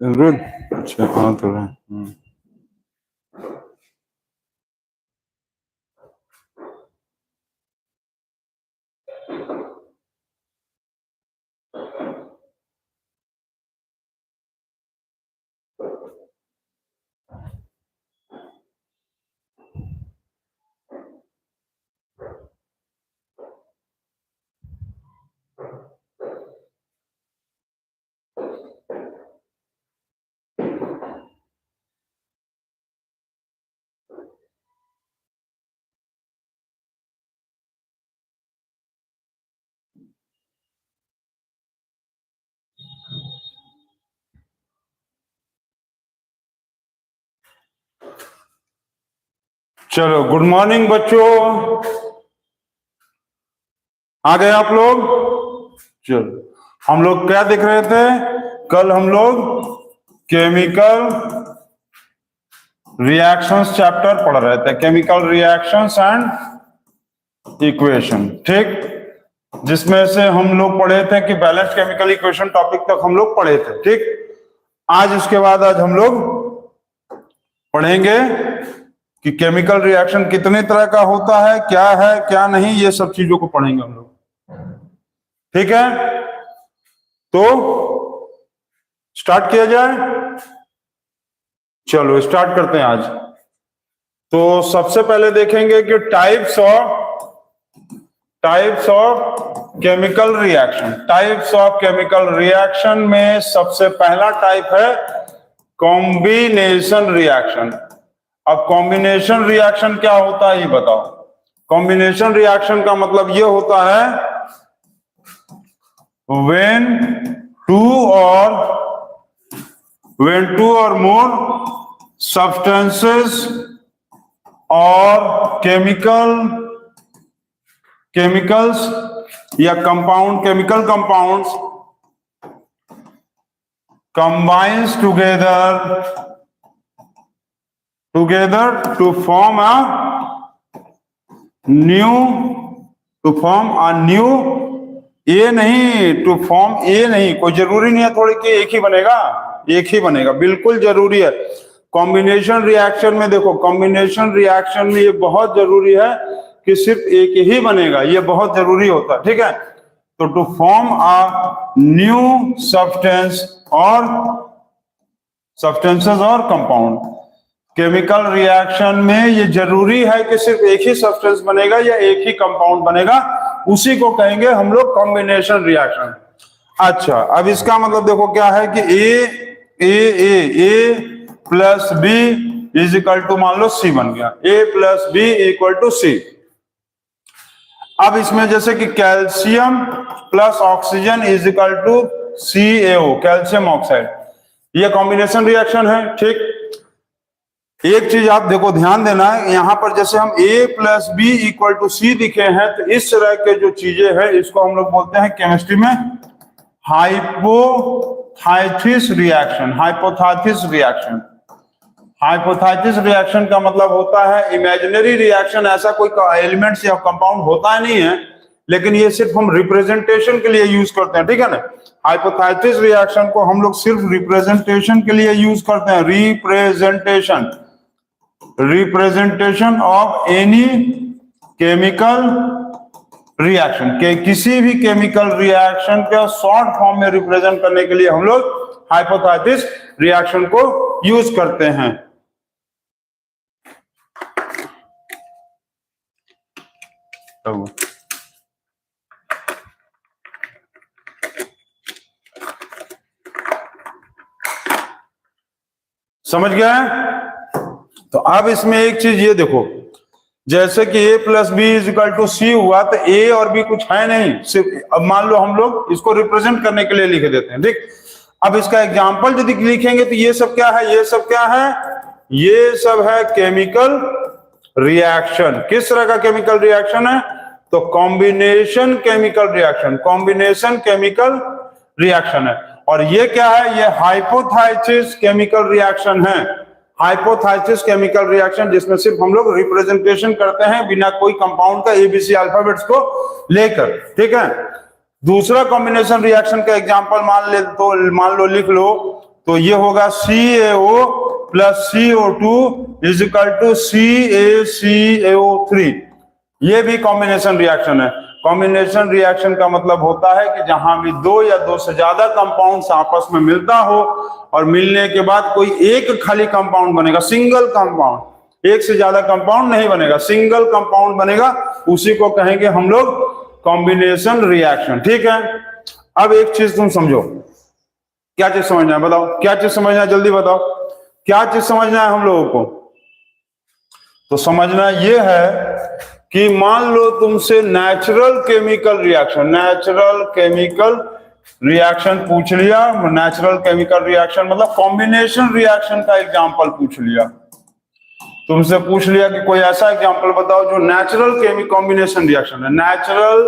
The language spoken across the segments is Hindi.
गुड। अच्छा हाँ तो चलो, गुड मॉर्निंग बच्चों, आ गए आप लोग। चलो, हम लोग क्या देख रहे थे कल? हम लोग केमिकल रिएक्शंस चैप्टर पढ़ रहे थे, केमिकल रिएक्शंस एंड इक्वेशन, ठीक। जिसमें से हम लोग पढ़े थे कि बैलेंस्ड केमिकल इक्वेशन टॉपिक तक हम लोग पढ़े थे, ठीक। आज उसके बाद आज हम लोग पढ़ेंगे कि केमिकल रिएक्शन कितने तरह का होता है क्या नहीं, ये सब चीजों को पढ़ेंगे हम लोग, ठीक है। तो स्टार्ट किया जाए। चलो स्टार्ट करते हैं आज। तो सबसे पहले देखेंगे कि types of chemical reaction. Types of chemical reaction में सबसे पहला टाइप है कॉम्बिनेशन रिएक्शन। अब कॉम्बिनेशन रिएक्शन क्या होता है ये बताओ। कॉम्बिनेशन रिएक्शन का मतलब ये होता है when two or more substances or chemicals या chemical compounds combines together to form a new ए नहीं, कोई जरूरी नहीं है थोड़ी कि एक ही बनेगा, बिल्कुल जरूरी है। कॉम्बिनेशन रिएक्शन में देखो, कॉम्बिनेशन रिएक्शन में ये बहुत जरूरी है कि सिर्फ एक ही बनेगा, ये बहुत जरूरी होता है, ठीक है। तो to form a new substances और कंपाउंड, केमिकल रिएक्शन में ये जरूरी है कि सिर्फ एक ही सब्सटेंस बनेगा या एक ही कंपाउंड बनेगा, उसी को कहेंगे हम लोग कॉम्बिनेशन रिएक्शन। अच्छा, अब इसका मतलब देखो क्या है कि A plus B is equal to, मान लो सी बन गया, A plus B equal to C. अब इसमें जैसे कि calcium plus oxygen is equal to CaO, calcium oxide, ये कॉम्बिनेशन रिएक्शन है, ठीक। एक चीज आप देखो, ध्यान देना है, यहां पर जैसे हम A plus B equal to C दिखे हैं, तो इस तरह के जो चीजें हैं इसको हम लोग बोलते हैं केमिस्ट्री में हाइपोथेसिस रिएक्शन का मतलब होता है इमेजिनरी रिएक्शन। ऐसा कोई एलिमेंट्स या कंपाउंड होता नहीं है, लेकिन ये सिर्फ हम रिप्रेजेंटेशन के लिए यूज करते हैं, ठीक है ना। हाइपोथेसिस रिएक्शन को हम लोग सिर्फ रिप्रेजेंटेशन के लिए यूज करते हैं, representation of any chemical reaction के, किसी भी केमिकल रिएक्शन के शॉर्ट फॉर्म में रिप्रेजेंट करने के लिए हम लोग हाइपोथेसिस रिएक्शन को यूज करते हैं। समझ गया है? तो अब इसमें एक चीज ये देखो, जैसे कि A plus B is equal to C हुआ, तो A और B कुछ है नहीं, सिर्फ अब मान लो हम लोग इसको रिप्रेजेंट करने के लिए लिख देते हैं, ठीक। अब इसका एग्जांपल यदि लिखेंगे तो ये सब क्या है, ये सब है केमिकल रिएक्शन। किस तरह का केमिकल रिएक्शन है? तो combination chemical reaction, combination chemical reaction है। और ये क्या है, ये हाइपोथाइसिस केमिकल रिएक्शन है, हाइपोथाइसिस केमिकल रिएक्शन, जिसमें सिर्फ हम लोग रिप्रेजेंटेशन करते हैं बिना कोई कंपाउंड का एबीसी अल्फाबेट्स को लेकर, ठीक है। दूसरा कॉम्बिनेशन रिएक्शन का एग्जांपल मान लो लिख लो, तो ये होगा CaO plus CO2 is equal to CaCaO3। ये भी कॉम्बिनेशन रिएक्शन है। कॉम्बिनेशन रिएक्शन का मतलब होता है कि जहां भी दो या दो से ज्यादा कंपाउंड्स आपस में मिलता हो और मिलने के बाद कोई एक खाली कंपाउंड बनेगा, सिंगल कंपाउंड, एक से ज्यादा कंपाउंड नहीं बनेगा, सिंगल कंपाउंड बनेगा, उसी को कहेंगे हम लोग कॉम्बिनेशन रिएक्शन, ठीक है। अब एक चीज तुम समझो, क्या चीज समझना है बताओ, क्या चीज समझना है, जल्दी बताओ क्या चीज समझना है हम लोगों को। तो समझना यह है कि मान लो तुमसे natural chemical reaction, natural chemical reaction पूछ लिया, नेचुरल केमिकल रिएक्शन मतलब कॉम्बिनेशन रिएक्शन का एग्जांपल पूछ लिया, तुमसे पूछ लिया कि कोई ऐसा एग्जांपल बताओ जो नेचुरल कॉम्बिनेशन रिएक्शन है, नेचुरल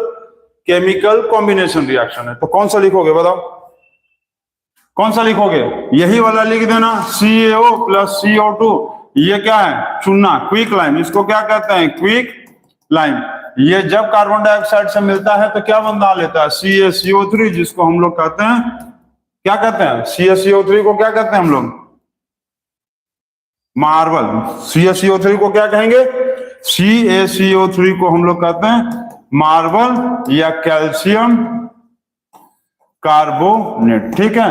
केमिकल कॉम्बिनेशन रिएक्शन है, तो कौन सा लिखोगे बताओ, कौन सा लिखोगे, यही वाला लिख देना, CaO प्लस CO2। ये क्या है, चुनना, क्विक लाइम, इसको क्या कहते हैं, क्विक लाइम। ये जब कार्बन डाइऑक्साइड से मिलता है तो क्या बना लेता है, CaCO3, जिसको हम लोग कहते हैं, क्या कहते हैं, CaCO3 को क्या कहते हैं हम लोग, मार्बल। CaCO3 को क्या कहेंगे, CaCO3 को हम लोग कहते हैं मार्बल या कैल्शियम कार्बोनेट, ठीक है।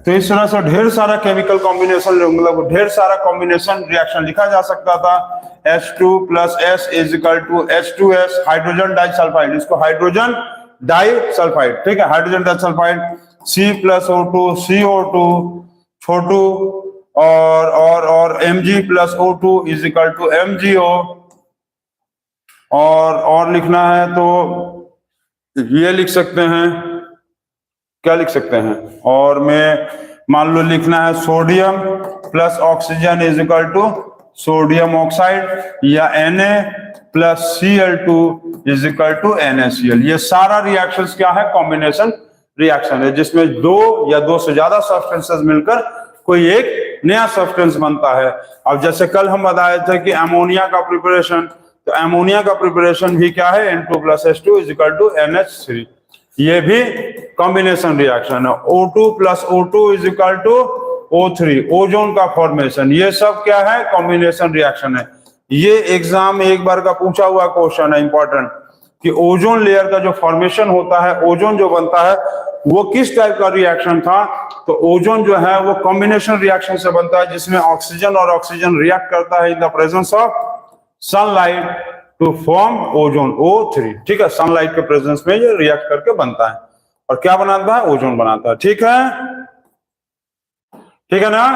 तो इस तरह से ढेर सारा केमिकल कॉम्बिनेशन, मतलब ढेर सारा कॉम्बिनेशन रिएक्शन लिखा जा सकता था। H2 plus S is equal to H2S, hydrogen disulphide, इसको हाइड्रोजन डाइसल्फाइड, ठीक है, hydrogen disulphide. C plus O2 CO2 छोटू, और Mg plus O2 is equal to MgO। और लिखना है तो ये लिख सकते हैं, क्या लिख सकते हैं, और में मान लो लिखना है sodium plus oxygen is equal to sodium oxide, या Na plus Cl2 is equal to NaCl। ये सारा रिएक्शंस क्या है, कॉम्बिनेशन रिएक्शन है, जिसमें दो या दो से ज्यादा सब्सटेंसेस मिलकर कोई एक नया सब्सटेंस बनता है। अब जैसे कल हम बताए थे कि अमोनिया का प्रिपरेशन, तो अमोनिया का प्रिपरेशन भी क्या है, N2 plus H2 is equal to NH3, ये भी कॉम्बिनेशन रिएक्शन है। O2 plus O2 is equal to O3, ozone का फॉर्मेशन, ये सब क्या है, कॉम्बिनेशन रिएक्शन है। ये एग्जाम में एक बार का पूछा हुआ क्वेश्चन है इंपॉर्टेंट, कि ओजोन लेयर का जो फॉर्मेशन होता है, ओजोन जो बनता है, वो किस टाइप का रिएक्शन था। तो ओजोन जो है वो कॉम्बिनेशन रिएक्शन से बनता है, जिसमें ऑक्सीजन और ऑक्सीजन रिएक्ट करता है in the presence of sunlight to form ozone O3, ठीक है, सनलाइट के प्रेजेंस में ये रिएक्ट करके बनता है, और क्या बनाता है, ओजोन बनाता है, ठीक है, ठीक है ना।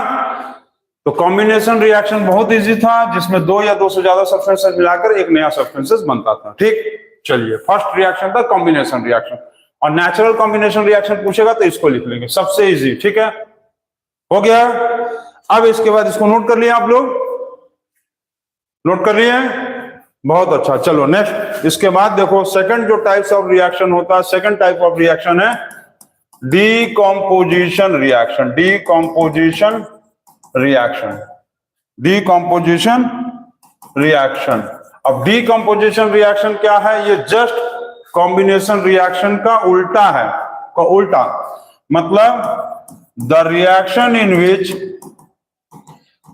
तो कॉम्बिनेशन रिएक्शन बहुत इजी था, जिसमें दो या दो से ज्यादा सब्सटेंसेस मिलाकर एक नया सब्सटेंसेस बनता था, ठीक। चलिए, फर्स्ट रिएक्शन था कॉम्बिनेशन रिएक्शन, और नेचुरल कॉम्बिनेशन रिएक्शन पूछेगा तो इसको लिख लेंगे, सबसे इजी, ठीक है, हो गया। अब इसके बाद इसको नोट कर लिया आप लोग, नोट कर लिए, बहुत अच्छा। चलो नेक्स्ट, इसके बाद देखो सेकंड जो टाइप्स ऑफ रिएक्शन होता है, सेकंड टाइप ऑफ रिएक्शन है decomposition reaction, decomposition reaction, decomposition reaction. अब डीकॉम्पोजिशन रिएक्शन क्या है, ये जस्ट कॉम्बिनेशन रिएक्शन का उल्टा है, का उल्टा मतलब the reaction in which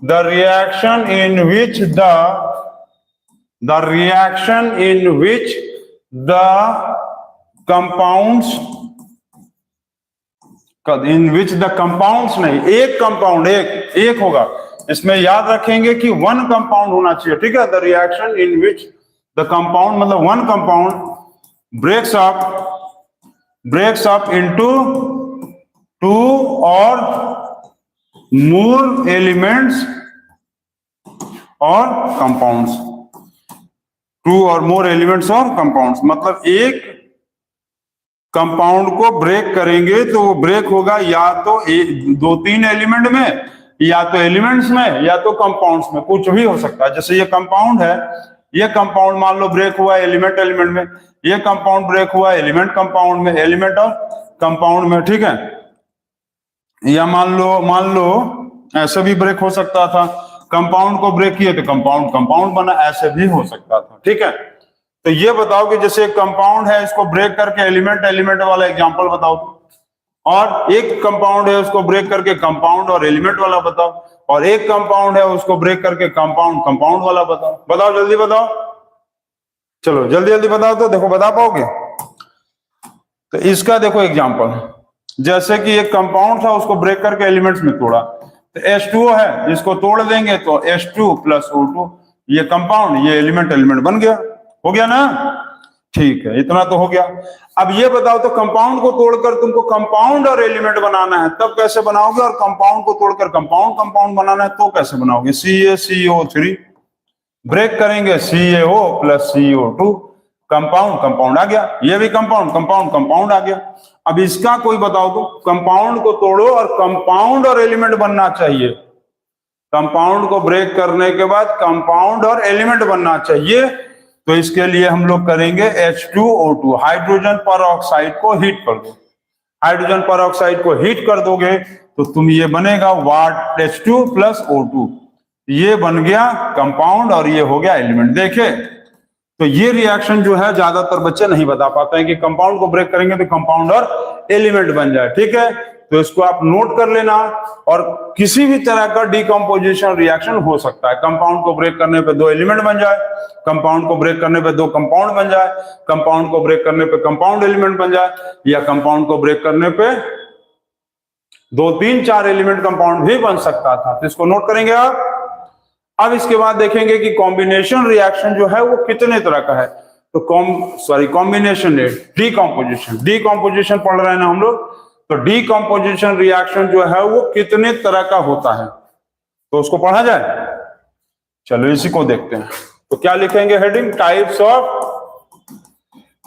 the reaction in which the compounds नहीं, एक कंपाउंड, एक होगा, इसमें याद रखेंगे कि वन कंपाउंड होना चाहिए, ठीक है। The reaction in which the compound मतलब one compound breaks up into two or more elements और compounds, two or more elements और कंपाउंड्स, मतलब एक कंपाउंड को ब्रेक करेंगे तो वो ब्रेक होगा या तो दो तीन एलिमेंट में, या तो एलिमेंट्स में, या तो कंपाउंड्स में, कुछ भी हो सकता है। जैसे ये कंपाउंड है, ये कंपाउंड मान लो ब्रेक हुआ एलिमेंट एलिमेंट में, ये कंपाउंड ब्रेक हुआ एलिमेंट कंपाउंड में, एलिमेंट और कंपाउंड में, ठीक है। या मान लो ऐसे भी ब्रेक हो सकता था, कंपाउंड को ब्रेक किए तो कंपाउंड कंपाउंड बना, ऐसे भी हो सकता था, ठीक है। तो ये बताओ कि जैसे एक कंपाउंड है इसको ब्रेक करके एलिमेंट एलिमेंट वाला एग्जांपल बताओ, और एक कंपाउंड है उसको ब्रेक करके कंपाउंड और एलिमेंट वाला बताओ, और एक कंपाउंड है उसको ब्रेक करके कंपाउंड कंपाउंड वाला बताओ। बताओ जल्दी बताओ, चलो जल्दी जल्दी बताओ, तो देखो बता पाओगे। तो इसका देखो एग्जांपल, जैसे कि एक कंपाउंड था उसको ब्रेक करके एलिमेंट्स में तोड़ा, तो H2O है, इसको तोड़ देंगे तो H2 + O2, ये कंपाउंड ये एलिमेंट एलिमेंट बन गया, हो गया ना, ठीक है, इतना तो हो गया। अब ये बताओ तो कंपाउंड को तोड़कर तुमको कंपाउंड और एलिमेंट बनाना है, तब कैसे बनाओगे, और कंपाउंड को तोड़कर कंपाउंड कंपाउंड बनाना है तो कैसे बनाओगे। CaCO3 ब्रेक करेंगे CaO + CO2, कंपाउंड कंपाउंड आ गया, ये भी कंपाउंड कंपाउंड कंपाउंड आ गया। अब इसका कोई बताओ तो, कंपाउंड को तोड़ो और कंपाउंड और एलिमेंट बनना चाहिए, कंपाउंड को ब्रेक करने के बाद कंपाउंड और एलिमेंट बनना चाहिए, तो इसके लिए हम लोग करेंगे H2O2, हाइड्रोजन पर ऑक्साइड को हीट कर दो, हाइड्रोजन पर ऑक्साइड को हीट कर दोगे तो तुम ये बनेगा वाट H2 + O2, ये बन गया कंपाउंड और ये हो गया एलिमेंट। देखे तो ये रिएक्शन जो है ज्यादातर बच्चे नहीं बता पाते हैं कि कंपाउंड को ब्रेक करेंगे तो कंपाउंड और एलिमेंट बन जाए, ठीक है। तो इसको आप नोट कर लेना, और किसी भी तरह का डीकंपोजिशन रिएक्शन हो सकता है, कंपाउंड को ब्रेक करने पे 2 एलिमेंट बन जाए, कंपाउंड को ब्रेक करने पे 2 कंपाउंड बन जाए, कंपाउंड को ब्रेक करने पे कंपाउंड एलिमेंट बन जाए, या कंपाउंड को ब्रेक करने पे 2 3 4 एलिमेंट कंपाउंड भी बन सकता था। तो इसको नोट करेंगे आप। अब इसके बाद देखेंगे कि कॉम्बिनेशन रिएक्शन जो है वो कितने तरह का है। तो कॉम्बिनेशन डीकंपोजिशन पढ़ रहे हैं ना हम लोग, तो डीकंपोजिशन रिएक्शन जो है वो कितने तरह का होता है, तो उसको पढ़ा जाए। चलो इसी को देखते हैं। तो क्या लिखेंगे heading, types of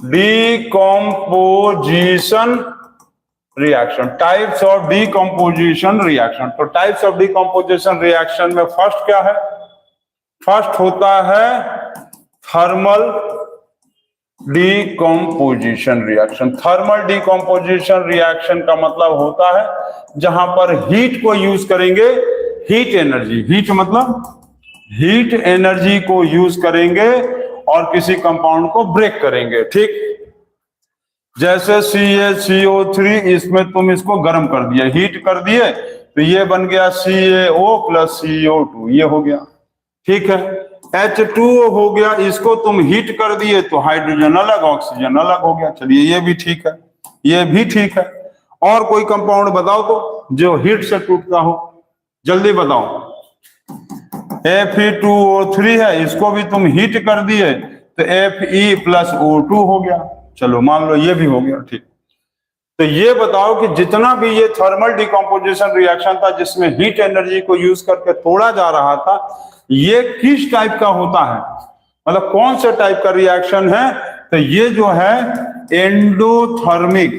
decomposition reaction, types of decomposition reaction. तो टाइप्स ऑफ डीकंपोजिशन रिएक्शन में फर्स्ट क्या है, फर्स्ट होता है thermal decomposition reaction. Thermal decomposition reaction का मतलब होता है जहां पर हीट को यूज करेंगे, हीट एनर्जी, हीट मतलब हीट एनर्जी को यूज करेंगे और किसी कंपाउंड को ब्रेक करेंगे, ठीक। जैसे CaCO3, इसमें तुम इसको गर्म कर दिए, हीट कर दिए, तो ये बन गया CaO + CO2, ये हो गया, ठीक है। H2O हो गया, इसको तुम हीट कर दिए तो हाइड्रोजन अलग ऑक्सीजन अलग हो गया, चलिए ये भी ठीक है, ये भी ठीक है। और कोई कंपाउंड बताओ तो जो हीट से टूटता हो, जल्दी बताओ। Fe2O3 है, इसको भी तुम हीट कर दिए तो Fe + O2 हो गया, चलो मान लो ये भी हो गया, ठीक। तो ये बताओ कि जितना भी ये थर्मल डिकम्पोजिशन रिएक्शन था जिसमें हीट एनर्जी को यूज करके तोड़ा जा रहा था, ये किस टाइप का होता है, मतलब कौन से टाइप का रिएक्शन है। तो ये जो है एंडोथर्मिक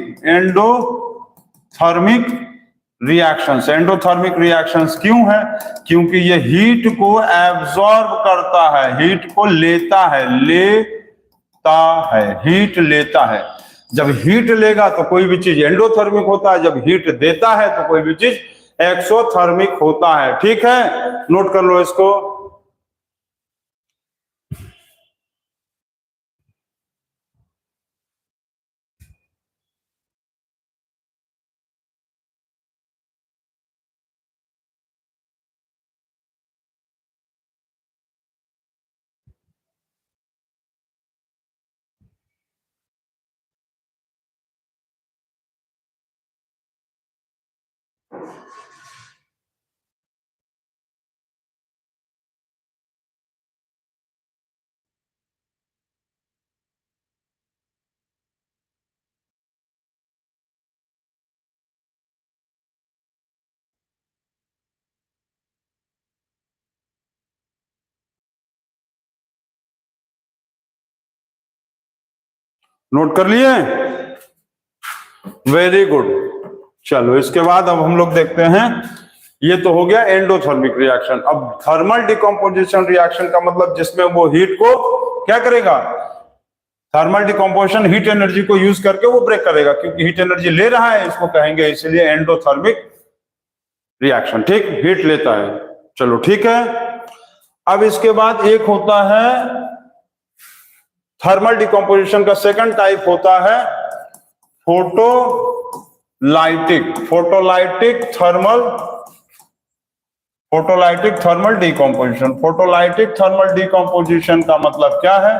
रिएक्शंस। एंडोथर्मिक रिएक्शंस क्यों है, क्योंकि ये हीट को एब्जॉर्ब करता है, हीट को लेता है, हीट लेता है। जब हीट लेगा तो कोई भी चीज एंडोथर्मिक होता है, जब हीट देता है तो कोई भी चीज एक्सोथर्मिक होता है, ठीक है। नोट कर लो इसको। नोट कर लिए, वेरी गुड। चलो इसके बाद अब हम लोग देखते हैं ये तो हो गया एंडोथर्मिक रिएक्शन। अब थर्मल डिकम्पोजिशन रिएक्शन का मतलब जिसमें वो हीट को क्या करेगा, थर्मल डिकम्पोजिशन हीट एनर्जी को यूज करके वो ब्रेक करेगा, क्योंकि हीट एनर्जी ले रहा है इसको कहेंगे इसलिए एंडोथर्मिक रिएक्शन। ठीक, हीट लेता है। चलो ठीक है। अब इसके बाद एक होता है थर्मल डिकम्पोजिशन का सेकंड टाइप होता है photolytic thermal decomposition. Photolytic thermal decomposition का मतलब क्या है,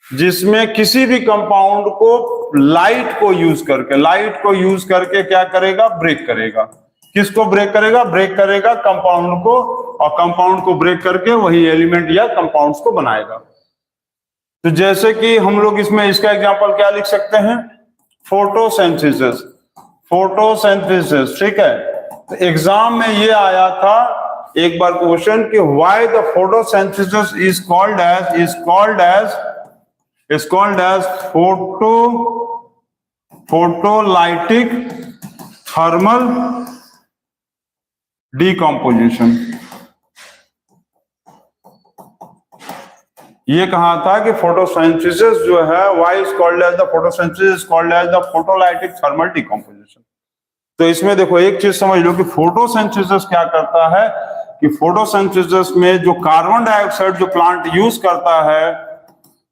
जिसमें किसी भी कंपाउंड को लाइट को यूज करके क्या करेगा, ब्रेक करेगा। किसको ब्रेक करेगा, ब्रेक करेगा कंपाउंड को, और कंपाउंड को ब्रेक करके वही एलिमेंट या कंपाउंड्स को बनाएगा। तो जैसे कि हम लोग इसमें इसका एग्जांपल क्या लिख सकते हैं, फोटोसिंथेसिस। ठीक है। तो एग्जाम में ये आया था एक बार क्वेश्चन कि why the photosynthesis is called as photolytic thermal decomposition. ये कहा था कि फोटोसिंथेसिस जो है why is called as the photosynthesis called as the photolytic thermal decomposition. तो इसमें देखो एक चीज समझ लो कि फोटोसिंथेसिस क्या करता है कि फोटोसिंथेसिस में जो कार्बन डाइऑक्साइड जो प्लांट यूज करता है,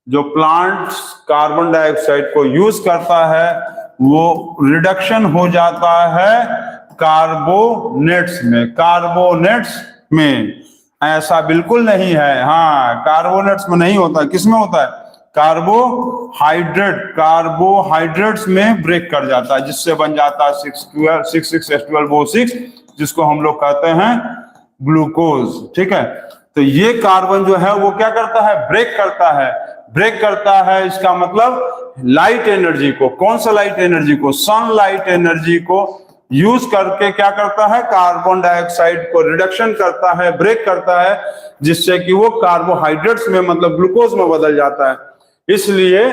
जो प्लांट कार्बन डाइऑक्साइड को यूज करता है वो रिडक्शन हो जाता है कार्बोनेट्स में। ऐसा बिल्कुल नहीं है, हाँ कार्बोनेट्स में नहीं होता, किसमें होता है, कार्बोहाइड्रेट्स में ब्रेक कर जाता है, जिससे बन जाता है 6,6,H12O6 जिसको हम लोग कहते हैं ग्लूकोज। ठीक है। तो ये कार्बन जो है वो क्या करता है, ब्रेक करता है। इसका मतलब लाइट एनर्जी को, कौन सा लाइट एनर्जी को, सनलाइट एनर्जी को यूज करके क्या करता है, कार्बन डाइऑक्साइड को रिडक्शन करता है, ब्रेक करता है, जिससे कि वो कार्बोहाइड्रेट्स में मतलब ग्लूकोज में बदल जाता है। इसलिए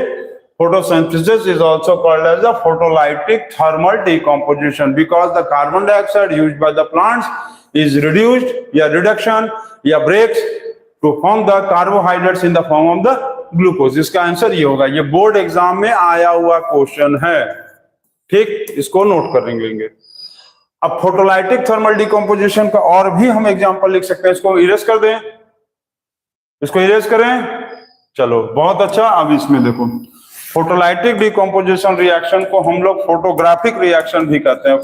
photosynthesis is also called as the photolytic thermal decomposition because the carbon dioxide used by the plants is reduced या reduction या breaks to form the carbohydrates in the form of the glucose। इसका आंसर ये होगा, ये बोर्ड एग्जाम में आया हुआ क्वेश्चन है। ठीक, इसको नोट कर लेंगे। अब फोटोलाइटिक थर्मल डिकम्पोजिशन का और भी हम एग्जांपल लिख सकते हैं। इसको इरेज कर दें, इसको इरेज करें। चलो बहुत अच्छा। अब इसमें देखो फोटोलाइटिक डिकम्पोजिशन रिएक्शन को हम लोग फोटोग्राफिक रिएक्शन भी कहते हैं।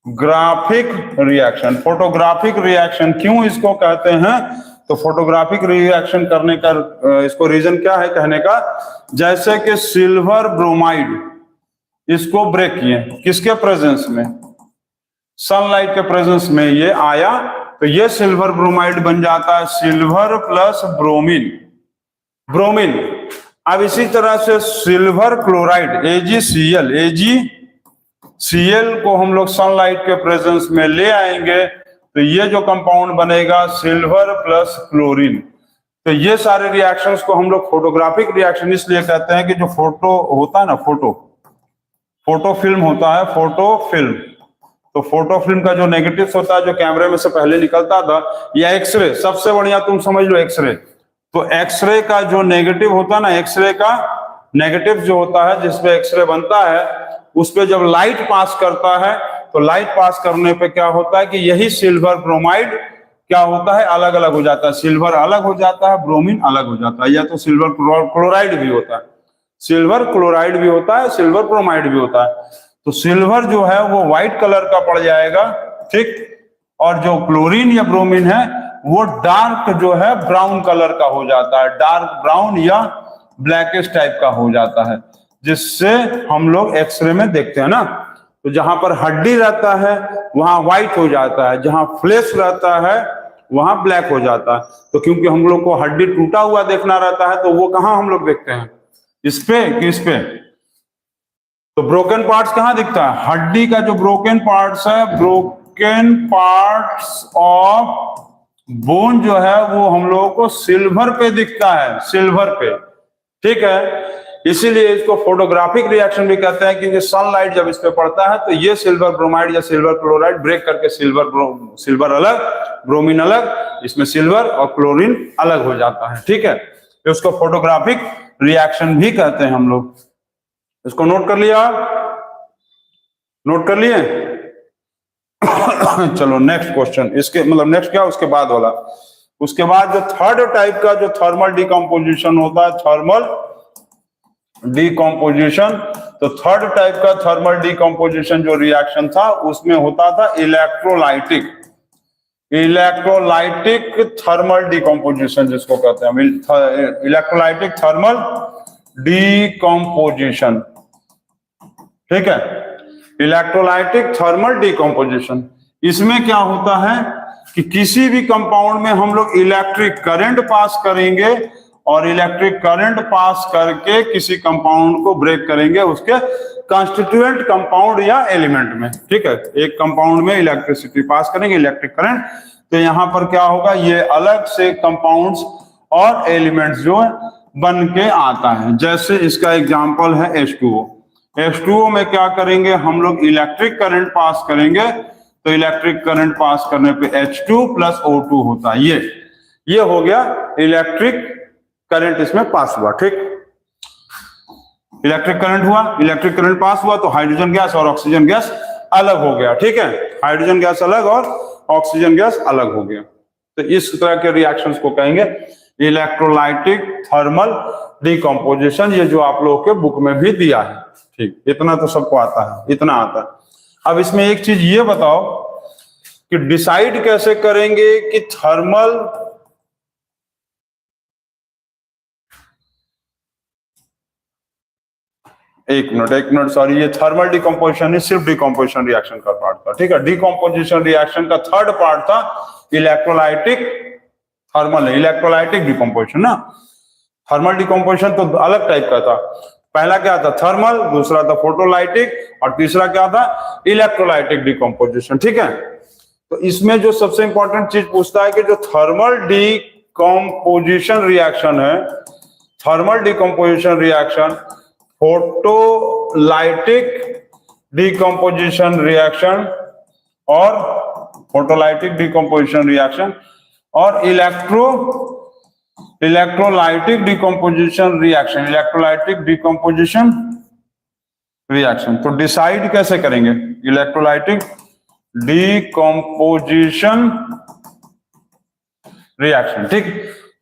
फोटोग्राफिक रिएक्शन क्यों इसको कहते हैं, तो फोटोग्राफिक रिएक्शन करने का इसको रीजन क्या है कहने का, जैसे कि सिल्वर ब्रोमाइड इसको ब्रेक किए, किसके प्रेजेंस में, सनलाइट के प्रेजेंस में ये आया, तो ये सिल्वर ब्रोमाइड बन जाता है सिल्वर प्लस ब्रोमीन। अब इसी तरह से सिल्वर क्लोराइड AgCl को हम लोग सनलाइट के प्रेजेंस में ले आएंगे, तो ये जो कंपाउंड बनेगा सिल्वर प्लस क्लोरीन। तो ये सारे रिएक्शंस को हम लोग फोटोग्राफिक रिएक्शन इसलिए कहते हैं कि जो फोटो होता है ना, फोटो फिल्म होता है, तो फोटो फिल्म का जो नेगेटिव होता है, जो कैमरे में से पहले निकलता था, या एक्सरे, सबसे बढ़िया तुम समझ लो एक्सरे। तो एक्सरे का जो नेगेटिव होता है ना, एक्सरे का नेगेटिव जो होता है जिसपे एक्सरे बनता है, उस पे जब लाइट पास करता है, तो लाइट पास करने पे क्या होता है कि यही सिल्वर ब्रोमाइड क्या होता है, अलग अलग हो जाता है। सिल्वर अलग हो जाता है, ब्रोमीन अलग हो जाता है, या तो सिल्वर क्लोराइड भी होता है, सिल्वर क्लोराइड भी होता है, सिल्वर ब्रोमाइड भी होता है। तो सिल्वर जो है वो व्हाइट कलर का पड़ जाएगा, ठीक, और जो क्लोरीन या ब्रोमीन है वो डार्क जो है ब्राउन कलर का हो जाता है, डार्क ब्राउन या ब्लैकिश टाइप का हो जाता है, जिससे हम लोग एक्सरे में देखते हैं ना। तो जहां पर हड्डी रहता है वहां व्हाइट हो जाता है, जहां फ्लेश रहता है वहां ब्लैक हो जाता है। तो क्योंकि हम लोग को हड्डी टूटा हुआ देखना रहता है, तो वो कहां हम लोग देखते हैं, इस पे कि इस पे। तो ब्रोकन पार्ट्स कहां दिखता है, हड्डी का जो ब्रोकन पार्ट्स है, ब्रोकन पार्ट्स ऑफ बोन जो है वो हम लोगों को सिल्वर पे दिखता है, सिल्वर पे, ठीक है। इसीलिए इसको फोटोग्राफिक रिएक्शन भी कहते हैं, क्योंकि सनलाइट जब इस पे पड़ता है तो ये सिल्वर ब्रोमाइड या सिल्वर क्लोराइड ब्रेक करके सिल्वर अलग, ब्रोमीन अलग, इसमें सिल्वर और क्लोरीन अलग हो जाता है। ठीक है, तो उसको फोटोग्राफिक रिएक्शन भी कहते हैं हम लोग। इसको नोट कर लिया, नोट कर लिए? चलो नेक्स्ट क्वेश्चन, इसके मतलब नेक्स्ट क्या उसके बाद वाला। उसके बाद जो थर्ड टाइप का जो थर्मल डिकम्पोजिशन होता है, थर्मल डिकम्पोजिशन, तो थर्ड टाइप का थर्मल डिकम्पोजिशन जो रिएक्शन था उसमें होता था इलेक्ट्रोलाइटिक, इलेक्ट्रोलाइटिक थर्मल डिकम्पोजिशन जिसको कहते हैं, इलेक्ट्रोलाइटिक थर्मल डिकम्पोजिशन। ठीक है, इलेक्ट्रोलाइटिक थर्मल डिकम्पोजिशन। इसमें क्या होता है कि किसी भी कंपाउंड में हम लोग इलेक्ट्रिक करंट पास करेंगे और इलेक्ट्रिक करंट पास करके किसी कंपाउंड को ब्रेक करेंगे उसके कंस्टिट्यूएंट कंपाउंड या एलिमेंट में। ठीक है, एक कंपाउंड में इलेक्ट्रिसिटी पास करेंगे, इलेक्ट्रिक करंट, तो यहां पर क्या होगा, ये अलग से कंपाउंड्स और एलिमेंट्स जो बन के आता है। जैसे इसका एग्जांपल है H2O। H2O में क्या करेंगे हम लोग, इलेक्ट्रिक करंट पास करेंगे, तो इलेक्ट्रिक करंट पास करने पे H2 + O2 होता है। ये हो गया इलेक्ट्रिक करंट इसमें पास हुआ। ठीक, इलेक्ट्रिक करंट हुआ, इलेक्ट्रिक करंट पास हुआ तो हाइड्रोजन गैस और ऑक्सीजन गैस अलग हो गया। ठीक है, हाइड्रोजन गैस अलग और ऑक्सीजन गैस अलग हो गया। तो इस तरह के रिएक्शंस को कहेंगे इलेक्ट्रोलाइटिक थर्मल डिकम्पोजिशन, ये जो आप लोगों के बुक में भी दिया है। ठीक, इतना तो सबको आता है, इतना आता है। अब इसमें एक चीज ये बताओ कि डिसाइड कैसे करेंगे कि थर्मल एक मिनट सॉरी, ये थर्मल डिकम्पोजिशन है, सिर्फ डिकम्पोजिशन रिएक्शन का पार्ट था। ठीक है, डिकम्पोजिशन रिएक्शन का थर्ड पार्ट था इलेक्ट्रोलाइटिक थर्मल, इलेक्ट्रोलाइटिक डिकम्पोजिशन ना। थर्मल डिकम्पोजिशन तो अलग टाइप का था, पहला क्या था थर्मल, दूसरा था फोटोलाइटिक और तीसरा क्या था इलेक्ट्रोलाइटिक डिकम्पोजिशन। ठीक है, तो इसमें जो सबसे इंपॉर्टेंट चीज पूछता है कि जो थर्मल डिकम्पोजिशन रिएक्शन है, thermal decomposition reaction, photolytic decomposition reaction और फोटोलाइटिक डिकम्पोजिशन रिएक्शन और electrolytic decomposition reaction, electrolytic decomposition reaction. तो डिसाइड कैसे करेंगे, इलेक्ट्रोलाइटिक डिकम्पोजिशन रिएक्शन। ठीक,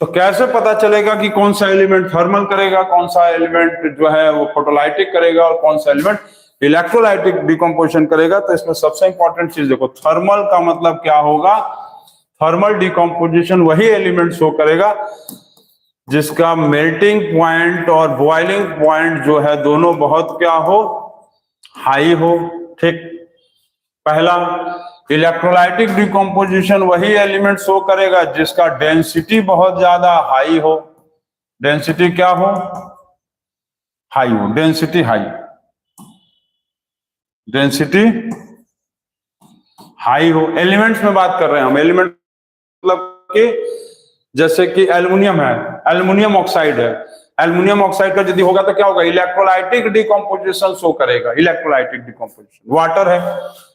तो कैसे पता चलेगा कि कौन सा एलिमेंट थर्मल करेगा, कौन सा एलिमेंट जो है वो फोटोलाइटिक करेगा और कौन सा एलिमेंट इलेक्ट्रोलाइटिक डिकम्पोजिशन करेगा। तो इसमें सबसे इंपॉर्टेंट चीज देखो, थर्मल का मतलब क्या होगा, थर्मल डिकम्पोजिशन वही एलिमेंट शो करेगा जिसका मेल्टिंग पॉइंट और बॉइलिंग पॉइंट जो है दोनों बहुत क्या हो, हाई हो। ठीक, पहला। इलेक्ट्रोलाइटिक डिकम्पोजिशन वही एलिमेंट शो करेगा जिसका डेंसिटी बहुत ज्यादा हाई हो, डेंसिटी क्या हो, हाई हो, डेंसिटी हाई, डेंसिटी हाई हो। एलिमेंट्स में बात कर रहे हैं हम, एलिमेंट मतलब कि जैसे कि एल्युमिनियम है, एल्युमिनियम ऑक्साइड है, एल्युमिनियम ऑक्साइड का यदि होगा तो क्या होगा, इलेक्ट्रोलाइटिक डिकम्पोजिशन शो करेगा, इलेक्ट्रोलाइटिक डिकम्पोजिशन। वाटर है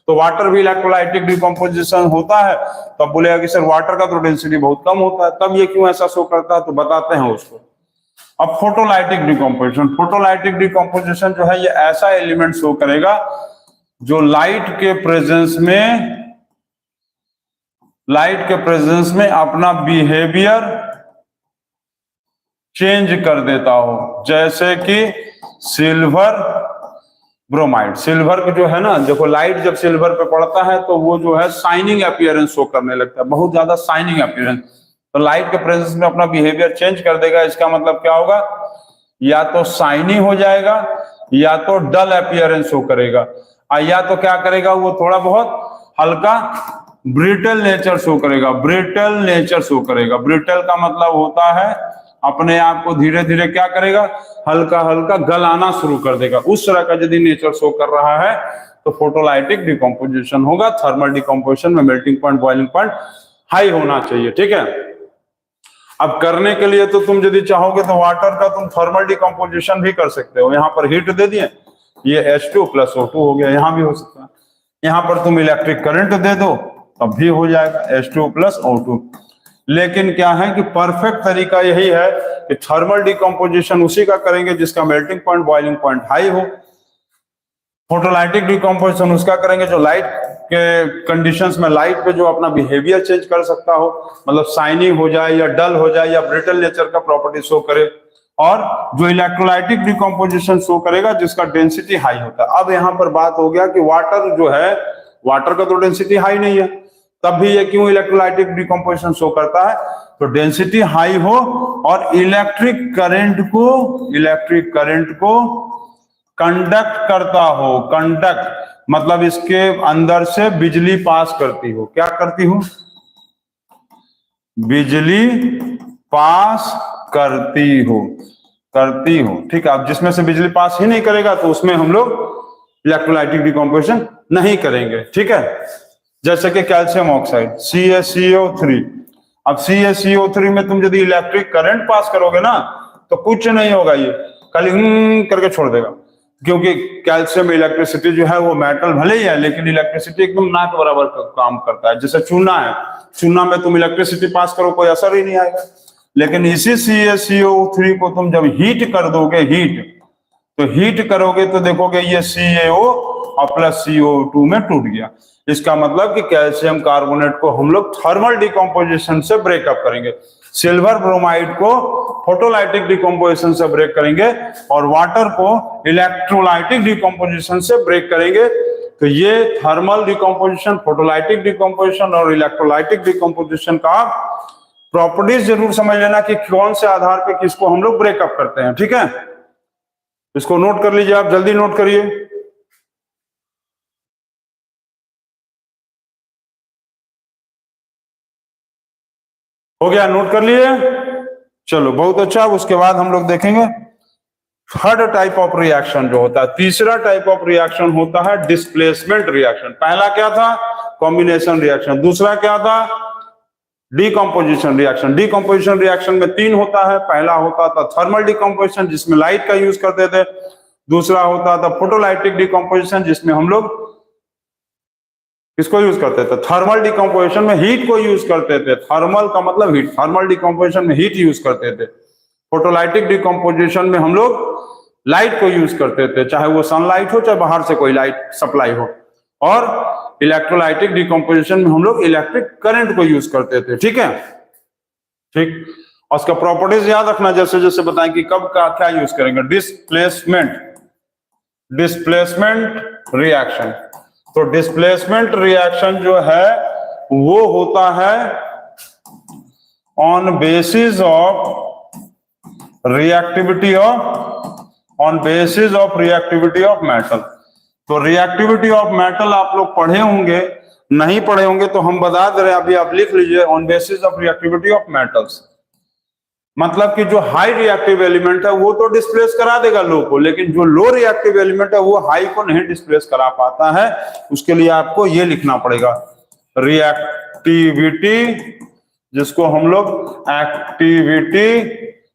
तो वाटर भी इलेक्ट्रोलाइटिक डिकम्पोजिशन होता है, तो अब बोलेगा कि सर वाटर का तो डेंसिटी बहुत कम होता है, तब ये क्यों ऐसा शो करता है, तो बताते हैं उसको। अब फोटोलाइटिक डिकम्पोजिशन, फोटोलाइटिक डिकम्पोजिशन जो है ये ऐसा एलिमेंट शो करेगा जो लाइट के प्रेजेंस में अपना बिहेवियर चेंज कर देता हो, जैसे कि सिल्वर ब्रोमाइड। सिल्वर का जो है ना, देखो लाइट जब सिल्वर पे पड़ता है तो वो जो है शाइनिंग अपीयरेंस शो करने लगता है, बहुत ज्यादा शाइनिंग अपीयरेंस। तो लाइट के प्रेजेंस में अपना बिहेवियर चेंज कर देगा, इसका मतलब क्या होगा, या तो शाइनी हो जाएगा या तो डल अपीयरेंस शो करेगा, या तो क्या करेगा वो थोड़ा बहुत हल्का ब्रिटल नेचर शो करेगा, ब्रिटल नेचर शो करेगा। ब्रिटल का मतलब होता है अपने आप को धीरे धीरे क्या करेगा, हल्का हल्का गलाना शुरू कर देगा। उस तरह का यदि नेचर शो कर रहा है तो फोटोलाइटिक डिकम्पोजिशन होगा। थर्मल डिकम्पोजिशन में melting point, boiling point high होना चाहिए। ठीक है, अब करने के लिए तो तुम यदि चाहोगे तो वाटर का तुम थर्मल डिकम्पोजिशन भी कर सकते हो। यहाँ पर हीट दे दिए, ये H2 + O2 हो गया, यहाँ भी हो सकता है। यहाँ पर तुम इलेक्ट्रिक करंट दे दो तब भी हो जाएगा H2 + O2। लेकिन क्या है कि परफेक्ट तरीका यही है कि थर्मल डिकम्पोजिशन उसी का करेंगे जिसका melting point, boiling point high हो। फोटोलाइटिक डिकम्पोजिशन उसका करेंगे जो लाइट के कंडीशंस में लाइट पे जो अपना बिहेवियर चेंज कर सकता हो, मतलब शाइनिंग हो जाए या डल हो जाए या ब्रिटल नेचर का प्रॉपर्टी शो करे। और जो इलेक्ट्रोलाइटिक डिकम्पोजिशन शो करेगा जिसका डेंसिटी हाई होता है। अब यहाँ पर बात हो गया कि वाटर जो है, वाटर का तो डेंसिटी हाई नहीं है, तब भी ये क्यों इलेक्ट्रोलाइटिक डिकम्पोजिशन शो करता है? तो डेंसिटी हाई हो और इलेक्ट्रिक करंट को कंडक्ट करता हो। कंडक्ट मतलब इसके अंदर से बिजली पास करती हो। क्या करती हो? बिजली पास करती हो। ठीक है। अब जिसमें से बिजली पास ही नहीं करेगा तो उसमें हम लोग इलेक्ट्रोलाइटिक डिकम्पोजिशन नहीं करेंगे। ठीक है। जैसे कि कैल्शियम ऑक्साइड CaCO3। अब CaCO3 में तुम यदि इलेक्ट्रिक करंट पास करोगे ना तो कुछ नहीं होगा, ये खाली करके छोड़ देगा। क्योंकि कैल्शियम इलेक्ट्रिसिटी जो है वो मेटल भले ही है लेकिन इलेक्ट्रिसिटी एकदम ना के बराबर काम करता है। जैसे चूना है, चूना में तुम इलेक्ट्रिसिटी पास करो कोई असर ही नहीं आएगा। लेकिन इसी CaCO3 को तुम जब हीट कर दोगे, हीट करोगे तो देखोगे ये CaO और +CO2 में टूट गया। इसका मतलब कि कैल्शियम कार्बोनेट को हम लोग थर्मल डिकम्पोजिशन से ब्रेकअप करेंगे, सिल्वर ब्रोमाइड को फोटोलाइटिक डिकम्पोजिशन से ब्रेक करेंगे और वाटर को इलेक्ट्रोलाइटिक डिकम्पोजिशन से ब्रेक करेंगे। तो ये थर्मल डिकम्पोजिशन, फोटोलाइटिक डिकम्पोजिशन और इलेक्ट्रोलाइटिक डिकम्पोजिशन का प्रॉपर्टीज जरूर समझ लेना कि कौन से आधार पे किसको हम लोग ब्रेकअप करते हैं। ठीक है, इसको नोट कर लीजिए, आप जल्दी नोट करिए। हो गया, नोट कर लिए? चलो बहुत अच्छा। उसके बाद हम लोग देखेंगे थर्ड टाइप ऑफ रिएक्शन जो होता है, तीसरा टाइप ऑफ रिएक्शन होता है डिस्प्लेसमेंट रिएक्शन। पहला क्या था? Combination reaction. दूसरा क्या था? Decomposition reaction. डिकम्पोजिशन रिएक्शन में 3 होता है। पहला होता था थर्मल डिकम्पोजिशन जिसमें लाइट का यूज करते थे। दूसरा होता था फोटोलाइटिक डिकम्पोजिशन जिसमें हम लोग किसको यूज करते थे? थर्मल डिकम्पोजिशन में हीट को यूज करते थे। थर्मल का मतलब हीट, थर्मल डिकम्पोजिशन में हीट यूज करते थे। फोटोलाइटिक डिकम्पोजिशन में हम लोग लाइट को यूज करते थे, चाहे वो सनलाइट हो चाहे बाहर से कोई लाइट सप्लाई हो। और इलेक्ट्रोलाइटिक डिकम्पोजिशन में हम लोग इलेक्ट्रिक करंट को यूज करते थे। ठीक है, ठीक। और उसका प्रॉपर्टीज याद रखना, जैसे जैसे बताएं कि कब का क्या यूज करेंगे। Displacement reaction. तो डिस्प्लेसमेंट रिएक्शन जो है वो होता है on basis of reactivity of metal. तो रिएक्टिविटी ऑफ मेटल आप लोग पढ़े होंगे, नहीं पढ़े होंगे तो हम बता दे रहे हैं, अभी आप लिख लीजिए। On basis of reactivity of metals मतलब कि जो हाई रिएक्टिव एलिमेंट है वो तो डिस्प्लेस करा देगा लो को, लेकिन जो लो रिएक्टिव एलिमेंट है वो हाई को नहीं डिस्प्लेस करा पाता है। उसके लिए आपको ये लिखना पड़ेगा रिएक्टिविटी, जिसको हम लोग एक्टिविटी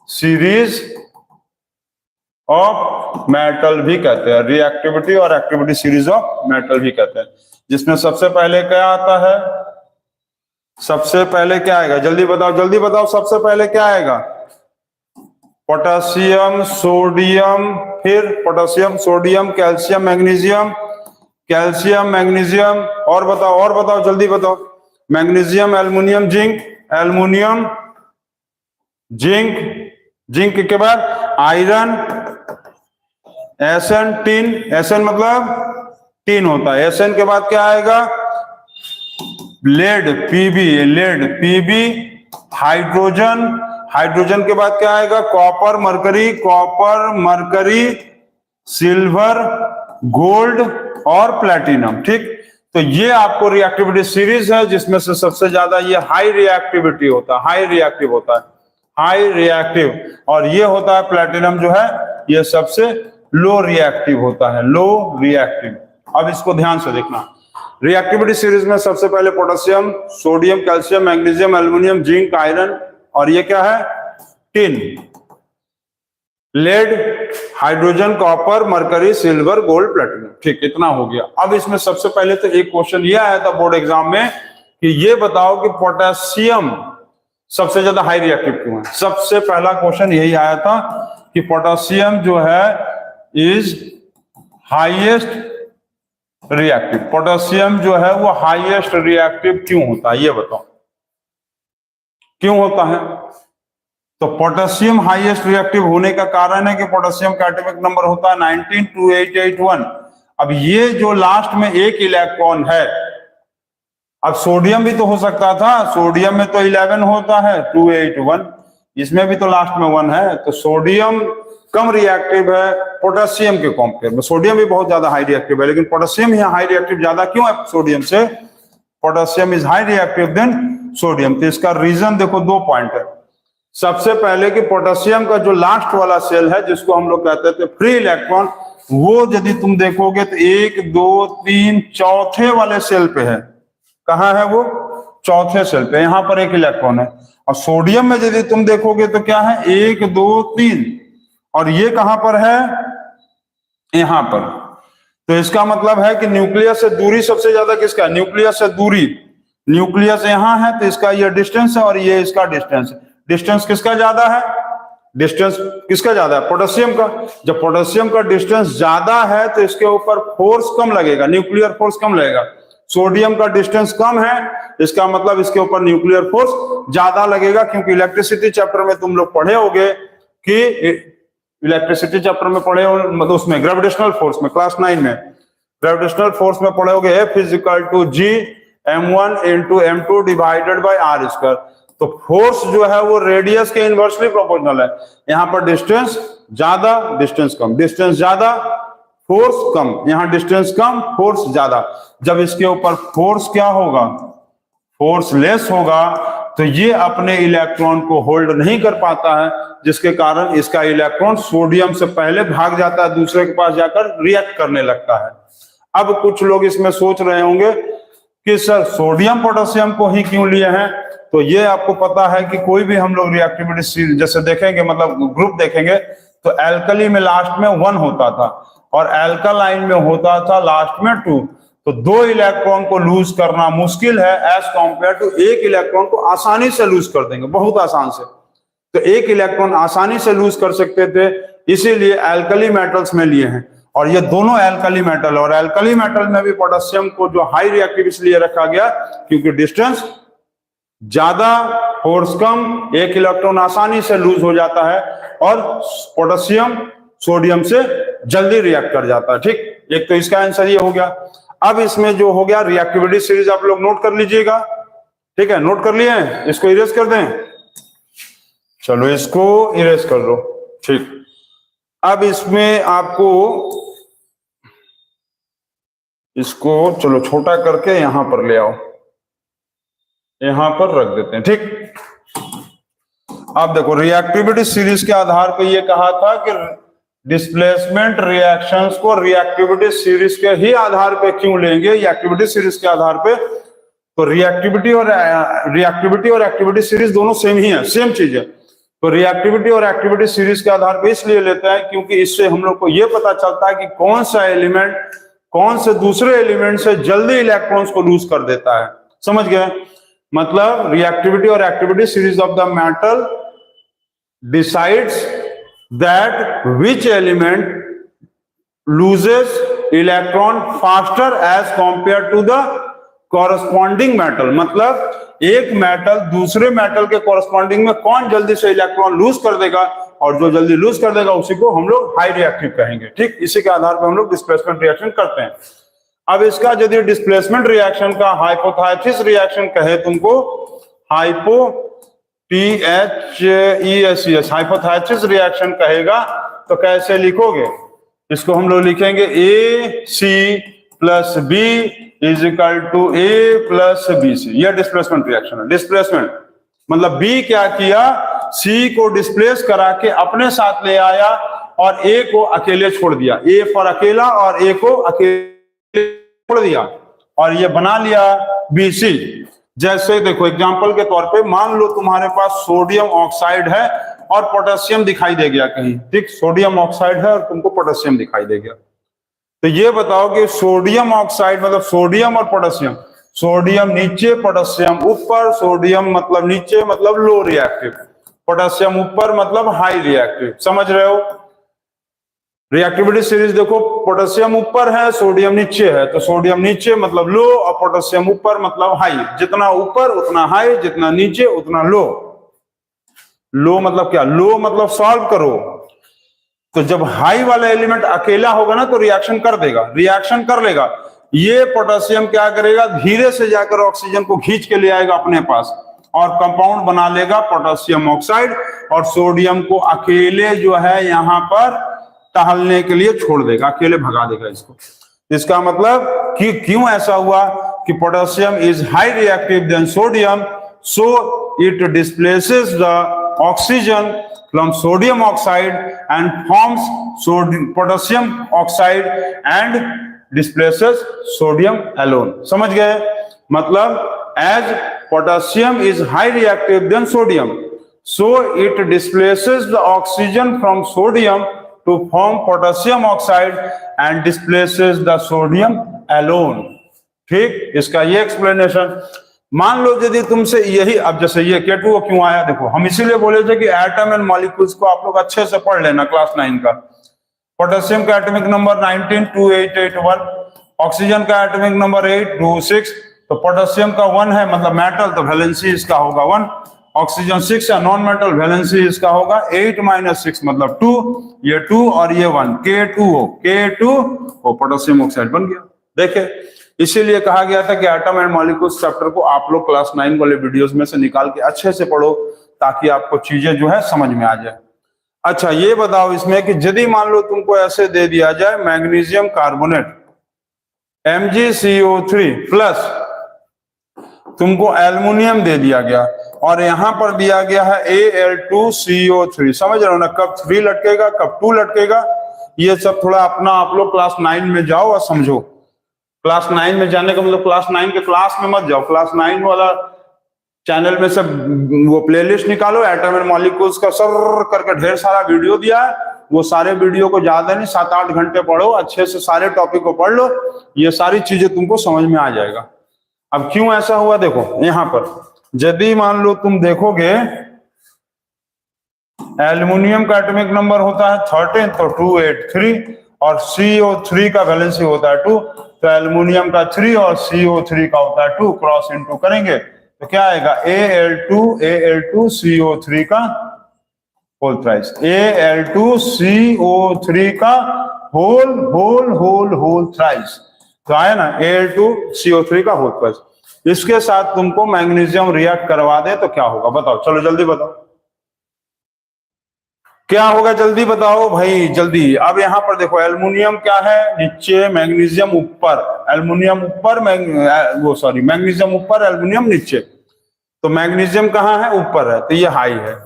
सीरीज ऑफ मेटल भी कहते हैं। रिएक्टिविटी और एक्टिविटी सीरीज ऑफ मेटल भी कहते हैं। जिसमें सबसे पहले क्या आता है? सबसे पहले क्या आएगा? जल्दी बताओ सबसे पहले क्या आएगा? पोटेशियम, सोडियम, फिर पोटेशियम, सोडियम, कैल्शियम, मैग्नीशियम, और बताओ जल्दी बताओ। मैग्नीशियम, एल्युमिनियम, जिंक के बाद आयरन, एसएन, टिन। एसएन मतलब टिन होता है। एसएन के बाद क्या आएगा? लेड, पीबी, हाइड्रोजन के बाद क्या आएगा? कॉपर, मरकरी, सिल्वर, गोल्ड और प्लेटिनम। ठीक, तो ये आपको रिएक्टिविटी सीरीज है जिसमें से सबसे ज्यादा ये हाई रिएक्टिव होता है, और ये होता है प्लेटिनम जो है ये सबसे लो रिएक्टिव होता है, लो रिएक्टिव। अब इसको ध्यान से देखना। रिएक्टिविटी सीरीज में सबसे पहले potassium, sodium, calcium, magnesium, aluminium, zinc, iron और ये क्या है, tin. Lead, hydrogen, copper, mercury, silver, gold, platinum. ठीक, इतना हो गया। अब इसमें सबसे पहले तो एक क्वेश्चन ये आया था बोर्ड एग्जाम में कि ये बताओ कि पोटेशियम सबसे ज्यादा हाई रिएक्टिव क्यों है। सबसे पहला क्वेश्चन यही आया था कि पोटेशियम जो है इज हाईएस्ट रिएक्टिव, पोटेशियम जो है वो हाईएस्ट रिएक्टिव क्यों होता है, ये बताओ क्यों होता है। तो पोटेशियम हाईएस्ट रिएक्टिव होने का कारण है कि पोटेशियम का एटॉमिक नंबर होता है 192881। अब ये जो लास्ट में एक इलेक्ट्रॉन है, अब सोडियम भी तो हो सकता था, सोडियम में तो 11 होता है 281, इसमें भी तो लास्ट में 1 है, तो सोडियम कम रिएक्टिव है पोटेशियम के कंपेयर में। सोडियम भी बहुत ज्यादा हाई रिएक्टिव है, लेकिन पोटेशियम यहाँ हाई रिएक्टिव ज्यादा क्यों है सोडियम से। Potassium is high reactive than sodium. तो इसका रीजन देखो, 2 पॉइंट है। सबसे पहले कि पोटेशियम का जो लास्ट वाला सेल है जिसको हम लोग कहते थे फ्री इलेक्ट्रॉन, वो यदि तुम देखोगे तो 1 2 3 चौथे वाले सेल पे है। कहाँ है वो, चौथे सेल पे, यहां पर एक इलेक्ट्रॉन है। और सोडियम में यदि तुम देखोगे तो क्या है, 1 2 3, और ये कहां पर है, यहां पर। तो इसका मतलब है कि न्यूक्लियस से दूरी सबसे ज्यादा किसका है, न्यूक्लियस से दूरी। न्यूक्लियस यहां है तो इसका ये डिस्टेंस है और ये इसका डिस्टेंस। डिस्टेंस किसका ज्यादा है, डिस्टेंस किसका ज्यादा है, पोटेशियम का। जब पोटेशियम का डिस्टेंस ज्यादा है तो इसके ऊपर फोर्स कम लगेगा, न्यूक्लियर फोर्स कम लगेगा। सोडियम का डिस्टेंस कम है, इसका मतलब इसके ऊपर न्यूक्लियर फोर्स ज्यादा लगेगा, क्योंकि इलेक्ट्रिसिटी चैप्टर में तुम लोग पढ़े होगे कि इलेक्ट्रिसिटी चैप्टर में पढ़े हो, मतलब उसमें ग्रेविटेशनल फोर्स में क्लास 9 में ग्रेविटेशनल फोर्स में पढ़े होगे F = G m1 × m2 divided by r square. तो फोर्स जो है वो रेडियस के इनवर्सली प्रोपोर्शनल है। यहां पर डिस्टेंस ज्यादा डिस्टेंस कम, डिस्टेंस ज्यादा फोर्स कम, यहां डिस्टेंस कम फोर्स ज्यादा। जब इसके ऊपर फोर्स क्या होगा, फोर्स लेस होगा, तो ये अपने इलेक्ट्रॉन को होल्ड नहीं कर पाता है, जिसके कारण इसका इलेक्ट्रॉन सोडियम से पहले भाग जाता है, दूसरे के पास जाकर रिएक्ट करने लगता है। अब कुछ लोग इसमें सोच रहे होंगे कि सर सोडियम पोटेशियम को ही क्यों लिए हैं। तो ये आपको पता है कि कोई भी हम लोग रिएक्टिविटी जैसे देखेंगे, मतलब ग्रुप देखेंगे, तो एल्कली में लास्ट में 1 होता था और एल्कालाइन में होता था लास्ट में 2। तो 2 इलेक्ट्रॉन को लूज करना मुश्किल है एज कॉम्पेयर टू 1 इलेक्ट्रॉन को आसानी से लूज कर देंगे, बहुत आसान से। तो 1 इलेक्ट्रॉन आसानी से लूज कर सकते थे, इसीलिए एल्कली मेटल्स में लिए हैं। और ये दोनों एल्कली मेटल, और एल्कली मेटल में भी पोटेशियम को जो हाई रिएक्टिव इसलिए रखा गया क्योंकि डिस्टेंस ज्यादा फोर्स कम, 1 इलेक्ट्रॉन आसानी से लूज हो जाता है और पोटेशियम सोडियम से जल्दी रिएक्ट कर जाता है। ठीक, एक तो इसका आंसर ये हो गया। अब इसमें जो हो गया रिएक्टिविटी सीरीज आप लोग नोट कर लीजिएगा। ठीक है, नोट कर लिए हैं, इसको इरेज कर दें, चलो इसको इरेज कर दो। ठीक, अब इसमें आपको इसको चलो छोटा करके यहां पर ले आओ, यहां पर रख देते हैं। ठीक, अब देखो रिएक्टिविटी सीरीज के आधार पर यह कहा था कि डिस्प्लेसमेंट रिएक्शंस को रिएक्टिविटी सीरीज के ही आधार पे क्यों लेंगे, रिएक्टिविटी सीरीज के आधार पे। तो रिएक्टिविटी और एक्टिविटी सीरीज दोनों सेम ही है, सेम चीज है। तो रिएक्टिविटी और एक्टिविटी सीरीज के आधार पे इसलिए लेते हैं क्योंकि इससे हम लोग को यह पता चलता है कि कौन सा एलिमेंट कौन से दूसरे एलिमेंट से जल्दी इलेक्ट्रॉन्स को लूज कर देता है। समझ गए, मतलब रिएक्टिविटी और activity series of the metal decides that which element loses electron faster as compared to the corresponding metal। मतलब एक मेटल दूसरे मेटल के कॉरस्पॉन्डिंग में कौन जल्दी से इलेक्ट्रॉन लूज कर देगा, और जो जल्दी लूज कर देगा उसी को हम लोग हाई रिएक्टिव कहेंगे। ठीक, इसी के आधार पर हम लोग डिस्प्लेसमेंट रिएक्शन करते हैं। अब इसका यदि डिस्प्लेसमेंट रिएक्शन का हाइपोथेसिस रिएक्शन कहे तुमको, THESES हाइपोथेसिस रिएक्शन कहेगा, तो कैसे लिखोगे इसको, हम लोग लिखेंगे AC + B = A + BC। यह डिस्प्लेसमेंट रिएक्शन है। डिस्प्लेसमेंट मतलब B क्या किया, C को डिस्प्लेस करा के अपने साथ ले आया और A को अकेले छोड़ दिया, A पर अकेला और A को अकेले छोड़ दिया, और ये बना लिया BC। जैसे देखो एग्जांपल के तौर पे मान लो तुम्हारे पास सोडियम ऑक्साइड है और पोटेशियम दिखाई दे गया कहीं, ठीक, सोडियम ऑक्साइड है और तुमको पोटेशियम दिखाई दे गया, तो ये बताओ कि सोडियम ऑक्साइड मतलब सोडियम और पोटेशियम, सोडियम नीचे पोटेशियम ऊपर, सोडियम मतलब नीचे मतलब लो रिएक्टिव, पोटेशियम ऊपर मतलब हाई रिएक्टिव, समझ रहे हो? रिएक्टिविटी सीरीज देखो, पोटेशियम ऊपर है सोडियम नीचे है, तो सोडियम नीचे मतलब लो और पोटेशियम ऊपर मतलब हाई, जितना ऊपर उतना हाई, जितना नीचे उतना लो। लो मतलब क्या? लो मतलब सॉल्व करो, तो जब हाई वाला एलिमेंट अकेला होगा ना तो रिएक्शन कर देगा, रिएक्शन कर लेगा, ये पोटेशियम क्या करेगा, धीरे से जाकर ऑक्सीजन को खींच के ले आएगा अपने पास और कंपाउंड बना लेगा पोटेशियम ऑक्साइड, और सोडियम को अकेले जो है यहां पर टहलने के लिए छोड़ देगा, अकेले भगा देगा इसको। इसका मतलब कि क्यों ऐसा हुआ कि potassium is high reactive than sodium, so it displaces the oxygen from sodium oxide and forms potassium oxide and displaces sodium alone। समझ गए? मतलब as potassium is high reactive than sodium, so it displaces the oxygen from sodium to form potassium oxide and displaces the sodium alone। ठीक, इसका ये एक्सप्लेनेशन। मान लो यदि तुमसे यही, अब जैसे ये K2O क्यों आया, देखो हम इसीलिए बोले थे कि एटम एंड मॉलिक्यूल्स को आप लोग अच्छे से पढ़ लेना क्लास 9 का। पोटेशियम का एटॉमिक नंबर 192881, ऑक्सीजन का एटॉमिक नंबर 826, तो पोटेशियम का 1 है मतलब मेटल, तो वैलेंसी इसका होगा 1, ऑक्सीजन 6 है नॉन मेटल, वैलेंसी इसका होगा 8 - 6 मतलब 2, ये 2 और ये 1, K2O पोटेशियम ऑक्साइड बन गया। देखे, इसीलिए कहा गया था कि एटम एंड मॉलिक्यूल्स चैप्टर को आप लोग क्लास 9 वाले वीडियोस में से निकाल के अच्छे से पढ़ो, ताकि आपको चीजें जो है समझ में आ जाए। अच्छा ये बताओ इसमें कि यदि मान लो तुमको ऐसे दे दिया जाए मैग्नीशियम कार्बोनेट MgCO3 प्लस तुमको एल्युमिनियम दे दिया गया और यहां पर दिया गया है Al2CO3, समझ रहे हो ना? कब 3 लटकेगा कब 2 लटकेगा, ये सब थोड़ा अपना आप लोग क्लास 9 में जाओ और समझो। क्लास 9 में जाने का मतलब क्लास 9 के क्लास में मत जाओ, क्लास 9 वाला चैनल में से वो प्लेलिस्ट निकालो, एटम एंड मॉलिक्यूल्स का सर करके ढेर सारा वीडियो दिया है, वो सारे वीडियो को ज्यादा नहीं 7-8 घंटे पढ़ो, अच्छे से सारे टॉपिक को पढ़ लो, ये सारी चीजें तुमको समझ में आ जाएगा। अब क्यों ऐसा हुआ देखो, यहां पर यदि मान लो तुम देखोगे एल्युमिनियम का एटॉमिक नंबर होता है 13 तो 283 और CO3 का वैलेंसी होता है 2, तो एल्युमिनियम का 3 और CO3 का होता है 2, क्रॉस इनटू करेंगे तो क्या आएगा Al2CO3 का होल थ्राइस, Al2CO3 का होल थ्राइस, तो आया ना Al2CO3 का होल थ्राइस। इसके साथ तुमको मैग्नीशियम रिएक्ट करवा दे तो क्या होगा बताओ, चलो जल्दी बताओ क्या होगा, जल्दी बताओ भाई जल्दी। अब यहां पर देखो एल्युमिनियम क्या है नीचे, मैग्नीशियम ऊपर, एल्युमिनियम ऊपर, मैग्नीशियम ऊपर एल्युमिनियम नीचे, तो मैग्नीशियम कहाँ है ऊपर है तो ये हाई है,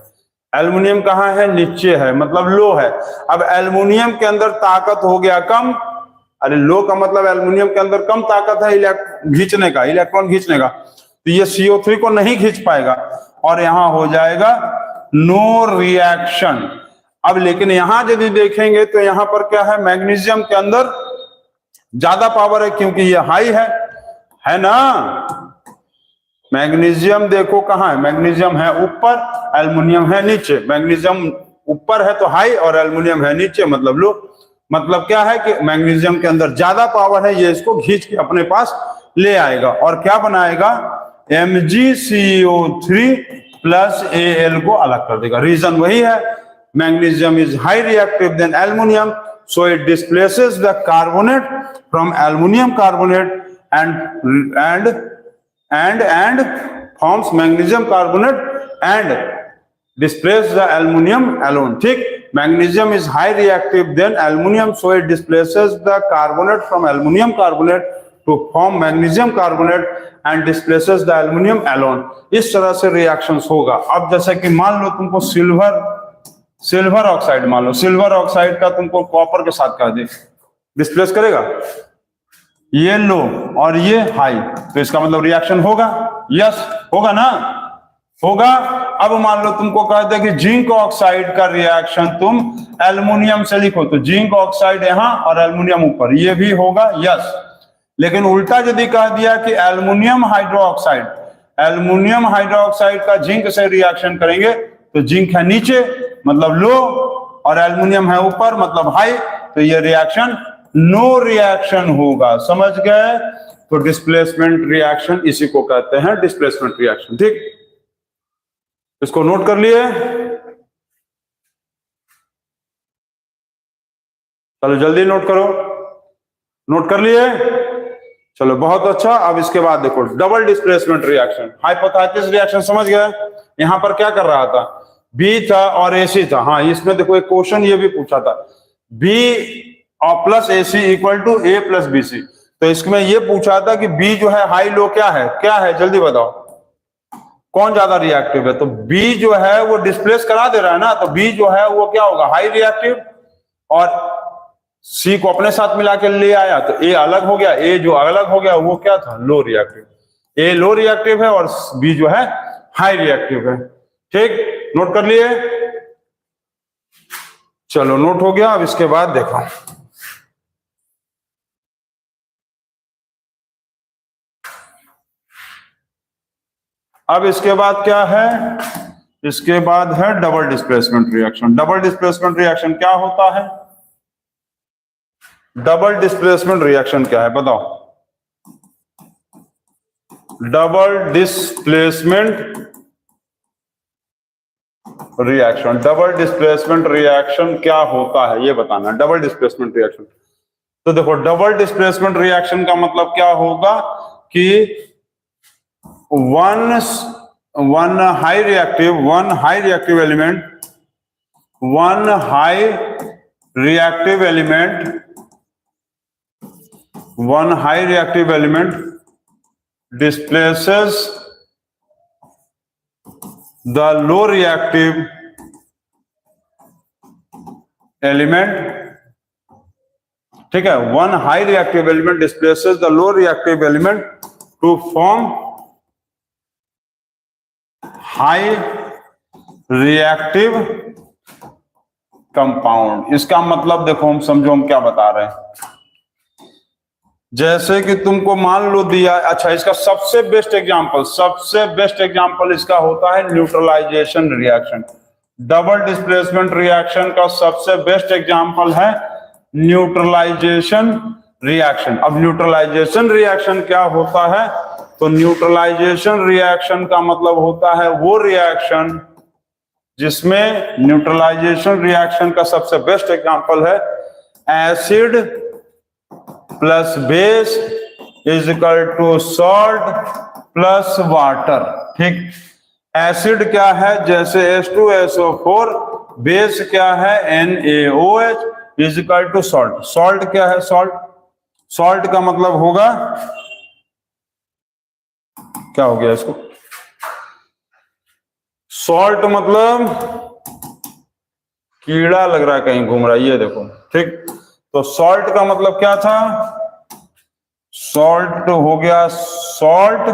एल्युमिनियम कहाँ है नीचे है मतलब लो है। अब एल्युमिनियम के अंदर ताकत हो गया कम, अरे लो का मतलब एल्युमिनियम के अंदर कम ताकत है खींचने का, इलेक्ट्रॉन खींचने का, तो ये CO3 को नहीं खींच पाएगा और यहां हो जाएगा नो रिएक्शन। अब लेकिन यहां यदि देखेंगे तो यहां पर क्या है, मैग्नीशियम के अंदर ज्यादा पावर है क्योंकि ये हाई है ना। मैग्नीशियम देखो कहां है, मैग्नीशियम है ऊपर, एल्युमिनियम है नीचे, मैग्नीशियम ऊपर है तो हाई और एल्युमिनियम है नीचे मतलब लो। मतलब क्या है कि मैग्नीशियम के अंदर ज्यादा पावर है, ये इसको खींच के अपने पास ले आएगा और क्या बनाएगा, MgCO3 प्लस Al को अलग कर देगा। रीजन वही है, magnesium is high reactive than aluminum, so it displaces the carbonate from aluminum carbonate and forms magnesium carbonate and displaces the aluminum alone। ठीक, magnesium is high reactive than aluminum, so it displaces the carbonate from aluminum carbonate to form magnesium carbonate and displaces the aluminum alone। इस तरह से रिएक्शंस होगा। अब जैसे कि मान लो तुमको सिल्वर ऑक्साइड, मान लो सिल्वर ऑक्साइड का तुमको कॉपर के साथ कर दे, डिस्प्लेस करेगा, ये लो और ये हाई, तो इसका मतलब रिएक्शन होगा, यस होगा ना, होगा। अब मान लो तुमको कहते हैं कि जिंक ऑक्साइड का रिएक्शन तुम एल्युमिनियम से लिखो, तो जिंक ऑक्साइड यहां और एल्युमिनियम ऊपर, ये भी होगा यस। लेकिन उल्टा यदि कह दिया कि एल्युमिनियम हाइड्रोक्साइड का जिंक से रिएक्शन करेंगे, तो जिंक है नीचे मतलब लो और एल्युमिनियम है ऊपर मतलब हाई, तो ये रिएक्शन नो रिएक्शन होगा। समझ गए? तो डिस्प्लेसमेंट रिएक्शन इसी को कहते हैं डिस्प्लेसमेंट रिएक्शन। ठीक, इसको नोट कर लिए? चलो जल्दी नोट करो। नोट कर लिए? चलो बहुत अच्छा। अब इसके बाद देखो double displacement reaction, hypothesis reaction समझ गए? यहां पर क्या कर रहा था, बी था और एसी था। हाँ, इसमें देखो एक क्वेश्चन ये भी पूछा था, B plus AC equal to A plus BC. तो इसमें ये पूछा था कि बी जो है हाई लो क्या है जल्दी बताओ, कौन ज्यादा रिएक्टिव है? तो बी जो है वो डिस्प्लेस करा दे रहा है ना, तो बी जो है वो क्या होगा, हाई रिएक्टिव, और सी को अपने साथ मिला के ले आया तो ए अलग हो गया, ए जो अलग हो गया वो क्या था, लो रिएक्टिव। ए लो रिएक्टिव है और बी जो है हाई रिएक्टिव है। ठीक, नोट कर लिए? चलो नोट हो गया। अब इसके बाद देखो, अब इसके बाद क्या है, इसके बाद है double displacement reaction. Double displacement reaction क्या होता है? डबल डिस्प्लेसमेंट रिएक्शन क्या है बताओ? Double displacement reaction, double displacement reaction क्या होता है ये बताना। डबल डिस्प्लेसमेंट रिएक्शन, तो देखो डबल डिस्प्लेसमेंट रिएक्शन का मतलब क्या होगा कि one high reactive element displaces the low reactive element, ठीक है, one high reactive element displaces the low reactive element to form high reactive compound। इसका मतलब देखो, हम समझो हम क्या बता रहे हैं। जैसे कि तुमको मान लो दिया, अच्छा इसका सबसे बेस्ट एग्जांपल इसका होता है neutralisation reaction. Double displacement reaction का सबसे बेस्ट एग्जांपल है न्यूट्रलाइजेशन रिएक्शन। अब न्यूट्रलाइजेशन रिएक्शन क्या होता है, तो न्यूट्रलाइजेशन रिएक्शन का मतलब होता है वो रिएक्शन जिसमें, न्यूट्रलाइजेशन रिएक्शन का सबसे बेस्ट एग्जांपल है acid plus base is equal to salt plus water. ठीक, एसिड क्या है, जैसे H2SO4, बेस क्या है NaOH is equal to salt. Salt क्या है, सॉल्ट का मतलब होगा, क्या हो गया इसको, सॉल्ट मतलब कीड़ा लग रहा है कहीं घूम रहा है, ये देखो। ठीक, तो सॉल्ट का मतलब क्या था, सॉल्ट हो गया सॉल्ट,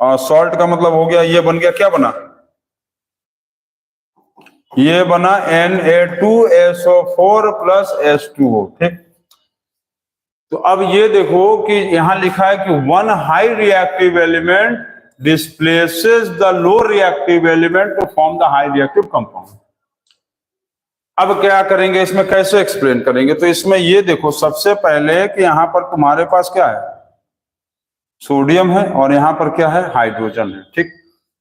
और सॉल्ट का मतलब हो गया, ये बन गया, क्या बना, ये बना Na2SO4 प्लस H2O। ठीक, तो अब ये देखो कि यहां लिखा है कि one high reactive element displaces the low reactive element to form the high reactive compound. अब क्या करेंगे, इसमें कैसे एक्सप्लेन करेंगे, तो इसमें ये देखो सबसे पहले कि यहां पर तुम्हारे पास क्या है, सोडियम है और यहां पर क्या है, हाइड्रोजन है। ठीक,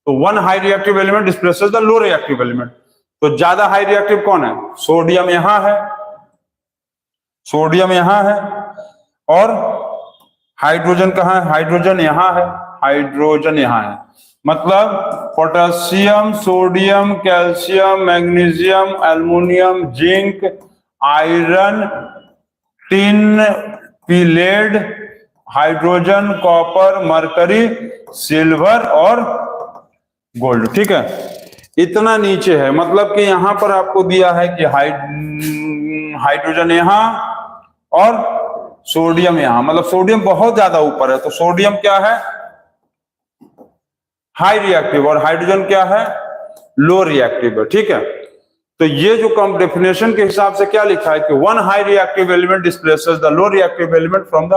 तो one high reactive element displaces the low reactive element. तो ज्यादा हाई रिएक्टिव कौन है, सोडियम यहां है, सोडियम यहां है, और हाइड्रोजन कहां है, हाइड्रोजन यहां है, हाइड्रोजन यहां है। मतलब potassium, sodium, calcium, magnesium, aluminium, zinc, iron, tin, पीलेड, हाइड्रोजन, कॉपर, मरकरी, सिल्वर और गोल्ड। ठीक है, इतना नीचे है, मतलब कि यहां पर आपको दिया है कि हाइड्रोजन यहां और सोडियम यहां, मतलब सोडियम बहुत ज्यादा ऊपर है। तो सोडियम क्या है, हाई रिएक्टिव, और हाइड्रोजन क्या है, लो रिएक्टिव है, ठीक है। तो ये जो कम डेफिनेशन के हिसाब से क्या लिखा है कि one high reactive element displaces the low reactive element from the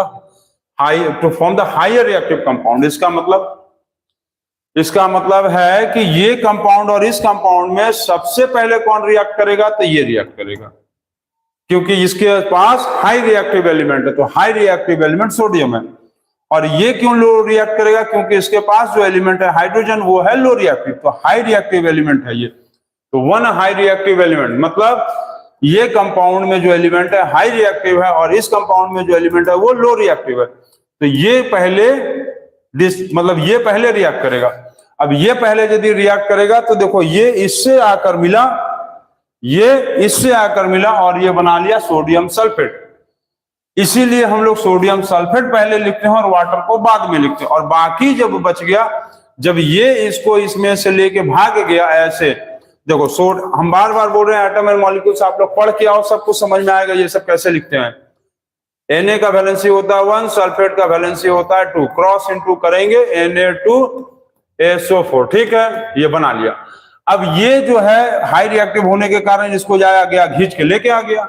high to form the higher reactive compound. इसका मतलब है कि ये कंपाउंड और इस कंपाउंड में सबसे पहले कौन रिएक्ट करेगा, तो ये रिएक्ट करेगा, क्योंकि इसके पास हाई रिएक्टिव एलिमेंट है, तो हाई रिएक्टिव एलिमेंट सोडियम है। और ये क्यों लो रिएक्ट करेगा, क्योंकि इसके पास जो एलिमेंट है हाइड्रोजन वो है लो रिएक्टिव, तो हाई रिएक्टिव एलिमेंट है ये। तो वन हाई रिएक्टिव एलिमेंट मतलब ये कंपाउंड में जो एलिमेंट है हाई रिएक्टिव है और इस कंपाउंड में जो एलिमेंट है वो लो रिएक्टिव है। तो ये पहले ये पहले रिएक्ट करेगा। अब ये पहले यदि रिएक्ट करेगा तो देखो ये इससे आकर मिला, ये इससे आकर मिला और ये बना लिया सोडियम सल्फेट। इसीलिए हम लोग सोडियम सल्फेट पहले लिखते हैं और वाटर को बाद में लिखते हैं। और बाकी जब बच गया, जब ये इसको इसमें से लेके भाग गया ऐसे, देखो हम बार बार बोल रहे हैं एटम एंड मॉलिक्यूल्स, आप लोग पढ़ के आओ, सब कुछ समझ में आएगा ये सब कैसे लिखते हैं। Na का वैलेंसी होता है 1, सल्फेट का वैलेंसी होता है 2, क्रॉस इनटू करेंगे Na2SO4, ठीक है, ये बना लिया। अब ये जो है हाई रिएक्टिव होने के कारण इसको जाया गया, खींच के लेके आ गया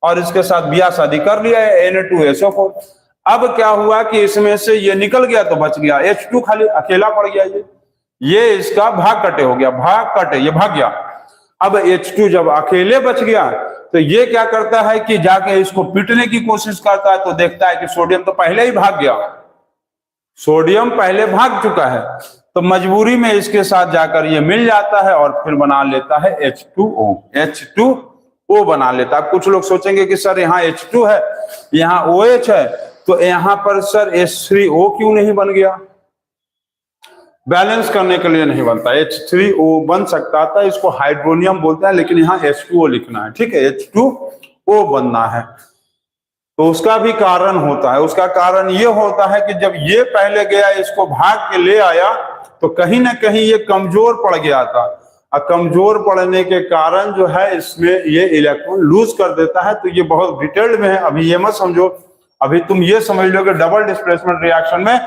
और इसके साथ ब्याह शादी कर लिया है Na2SO4। अब क्या हुआ कि इसमें से ये निकल गया तो बच गया H2, खाली अकेला पड़ गया ये इसका भाग कटे हो गया, भाग कटे, ये भाग गया। अब H2 जब अकेले बच गया तो ये क्या करता है कि जाके इसको पीटने की कोशिश करता है, तो देखता है कि सोडियम तो पहले ही भाग गया, सोडियम पहले भाग चुका है, तो मजबूरी में इसके साथ जाकर ये मिल जाता है और फिर बना लेता है H2O बना लेता है। कुछ लोग सोचेंगे कि सर यहाँ H2 है, यहाँ OH है, तो यहाँ पर सर H3O क्यों नहीं बन गया? बैलेंस करने के लिए नहीं बनता, H3O बन सकता था, इसको हाइड्रोनियम बोलते हैं, लेकिन यहाँ H2O लिखना है, ठीक है, H2O बनना है। तो उसका भी कारण होता है, उसका कारण ये होता है कि जब ये पहले गया इसको भाग के ले आया तो कहीं ना कहीं ये कमजोर पड़ गया था, और कमजोर पड़ने के कारण जो है इसमें ये इलेक्ट्रॉन लूज कर देता है। तो ये बहुत डिटेल्ड में है, अभी ये मत समझो, अभी तुम ये समझ लो कि डबल डिस्प्लेसमेंट रिएक्शन में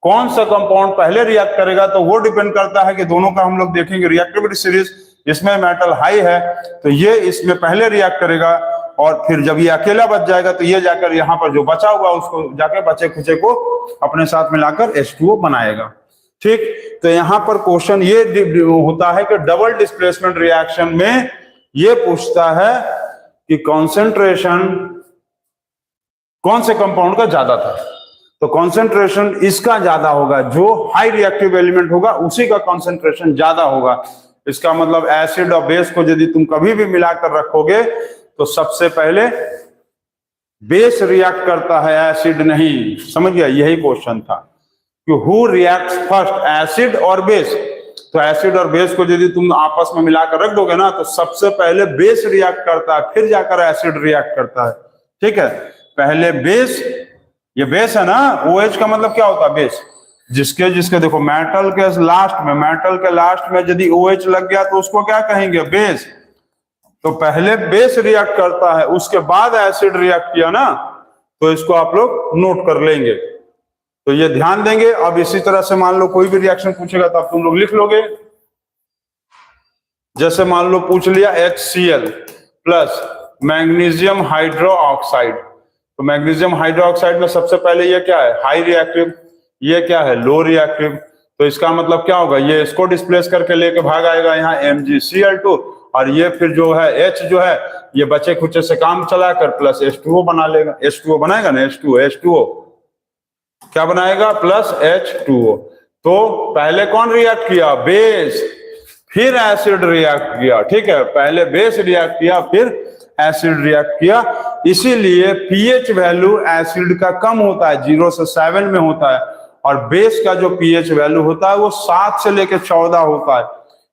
कौन सा कंपाउंड पहले रिएक्ट करेगा, तो वो डिपेंड करता है कि दोनों का हम लोग देखेंगे रिएक्टिविटी सीरीज। इसमें मेटल हाई है तो ये इसमें पहले रिएक्ट करेगा, और फिर जब ये अकेला बच जाएगा तो ये जाकर यहाँ पर जो बचा हुआ उसको जाकर बचे खुचे को अपने साथ मिलाकर H2O बनाएगा, ठीक। तो यहाँ पर क्वेश्चन ये होता है कि डबल डिस्प्लेसमेंट रिएक्शन में ये पूछता है कि कॉन्सेंट्रेशन कौन से कंपाउंड का ज्यादा था, तो कॉन्सेंट्रेशन इसका ज्यादा होगा, जो हाई रिएक्टिव एलिमेंट होगा उसी का कॉन्सेंट्रेशन ज्यादा होगा। इसका मतलब एसिड और बेस को यदि तुम कभी भी मिलाकर रखोगे तो सबसे पहले बेस रिएक्ट करता है, एसिड नहीं, समझ गया, यही क्वेश्चन था कि हु रिएक्ट्स फर्स्ट, एसिड और बेस। तो एसिड और बेस को यदि तुम आपस में मिलाकर रख दोगे ना तो सबसे पहले बेस रिएक्ट करता है, फिर जाकर एसिड रिएक्ट करता है, ठीक है। पहले बेस, ये बेस है ना, OH का मतलब क्या होता है, बेस। जिसके देखो मेटल के लास्ट में यदि OH लग गया तो उसको क्या कहेंगे, बेस। तो पहले बेस रिएक्ट करता है, उसके बाद एसिड रिएक्ट किया ना, तो इसको आप लोग नोट कर लेंगे, तो ये ध्यान देंगे। अब इसी तरह से मान लो कोई भी रिएक्शन पूछेगा तो आप तुम लोग लिख लोगे। जैसे मान लो पूछ लिया HCl प्लस मैग्नीशियम हाइड्रोक्साइड, तो मैग्नीशियम हाइड्रोक्साइड में सबसे पहले ये क्या है, हाई रिएक्टिव, ये क्या है, लो रिएक्टिव। तो इसका मतलब क्या होगा, ये इसको डिस्प्लेस करके लेके भाग आएगा यहाँ MgCl2, और ये फिर जो है H जो है ये बचे खुचे से काम चलाकर प्लस H2O बना लेगा, H2O बनाएगा ना, H2O क्या बनाएगा, प्लस H2O। तो पहले कौन रिएक्ट किया, बेस, फिर एसिड रिएक्ट किया, ठीक है, पहले बेस रिएक्ट किया फिर एसिड रिएक्ट किया। इसीलिए pH वैल्यू एसिड का कम होता है, 0 से 7 में होता है, और बेस का जो pH वैल्यू होता है वो 7 से लेकर 14 होता है।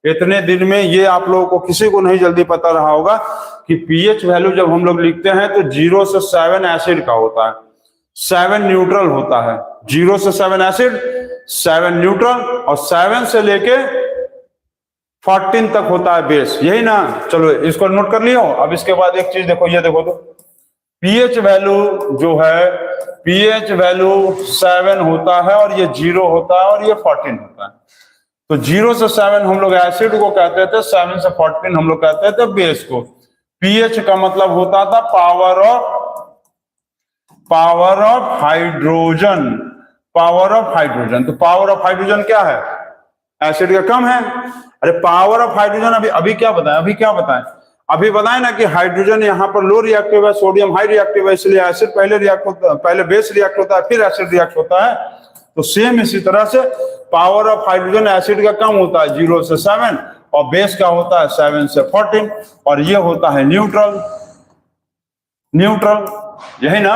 इतने दिन में ये आप लोगों को किसी को नहीं जल्दी पता रहा होगा कि pH वैल्यू जब हम लोग लिखते हैं तो 0 से 7 एसिड का होता है, 7 न्यूट्रल होता है, 0 से 7 एसिड, 7 न्यूट्रल, और 7 से लेके 14 तक होता है बेस, यही ना। चलो इसको नोट कर लियो। अब इसके बाद एक चीज देखो, ये देखो तो pH वैल्यू जो है, pH वैल्यू 7 होता है और ये 0 होता है और ये 14 होता है। तो 0 से 7 हम लोग एसिड को कहते थे, 7 से 14 हम लोग कहते थे बेस को। पीएच का मतलब होता था power of hydrogen, power of hydrogen. तो पावर ऑफ हाइड्रोजन क्या है? एसिड का कम है। अरे पावर ऑफ हाइड्रोजन अभी क्या बताएं? अभी बताएं ना कि हाइड्रोजन यहाँ पर लो रिएक्टिव है, सोडियम हाई रिएक्टिव है, इसलिए एसिड पहले बेस रिएक्ट होता है, फिर एसिड रिएक्ट होता है। तो सेम इसी तरह से पावर ऑफ हाइड्रोजन एसिड का कम होता है 0 से 7 और बेस का होता है 7 से 14 और ये होता है न्यूट्रल। यही ना?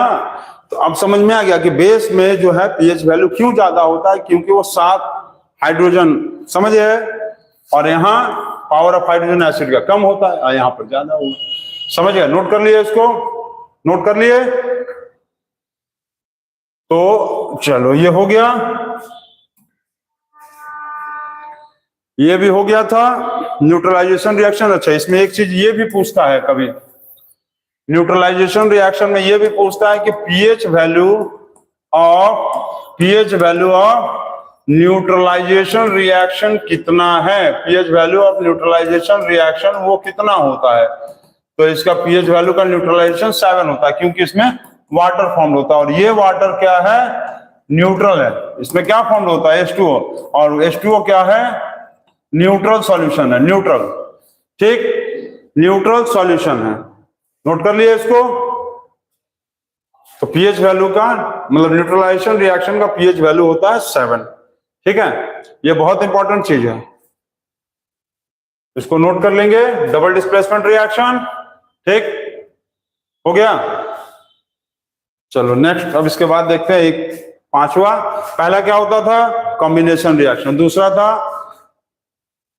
तो अब समझ में आ गया कि बेस में जो है पीएच वैल्यू क्यों ज्यादा होता है, क्योंकि वो 7 हाइड्रोजन समझे, और यहाँ पावर ऑफ हाइड्रोजन एसिड का कम होता है और यहाँ पर ज्यादा होगा। समझ गए? नोट कर लिए इसको? नोट कर लिए? तो चलो ये हो गया, ये भी हो गया था न्यूट्रलाइजेशन रिएक्शन। अच्छा, इसमें एक चीज ये भी पूछता है कभी, न्यूट्रलाइजेशन रिएक्शन में ये भी पूछता है कि pH value of neutralisation reaction कितना है, pH value of neutralisation reaction वो कितना होता है। तो इसका पीएच वैल्यू का न्यूट्रलाइजेशन 7 होता है, क्योंकि इसमें वाटर फॉर्म होता है और ये वाटर क्या है? न्यूट्रल है। इसमें क्या फॉर्म होता है? H2O, और H2O क्या है? न्यूट्रल सॉल्यूशन है, न्यूट्रल। ठीक, न्यूट्रल सॉल्यूशन है। नोट कर लिए इसको? तो पीएच वैल्यू का मतलब न्यूट्रलाइजेशन रिएक्शन का पीएच वैल्यू होता है 7। ठीक है, ये बहुत इंपॉर्टेंट चीज है, इसको नोट कर लेंगे। डबल डिस्प्लेसमेंट रिएक्शन, ठीक हो गया। चलो नेक्स्ट, अब इसके बाद देखते हैं एक पांचवा। पहला क्या होता था? Combination reaction. दूसरा था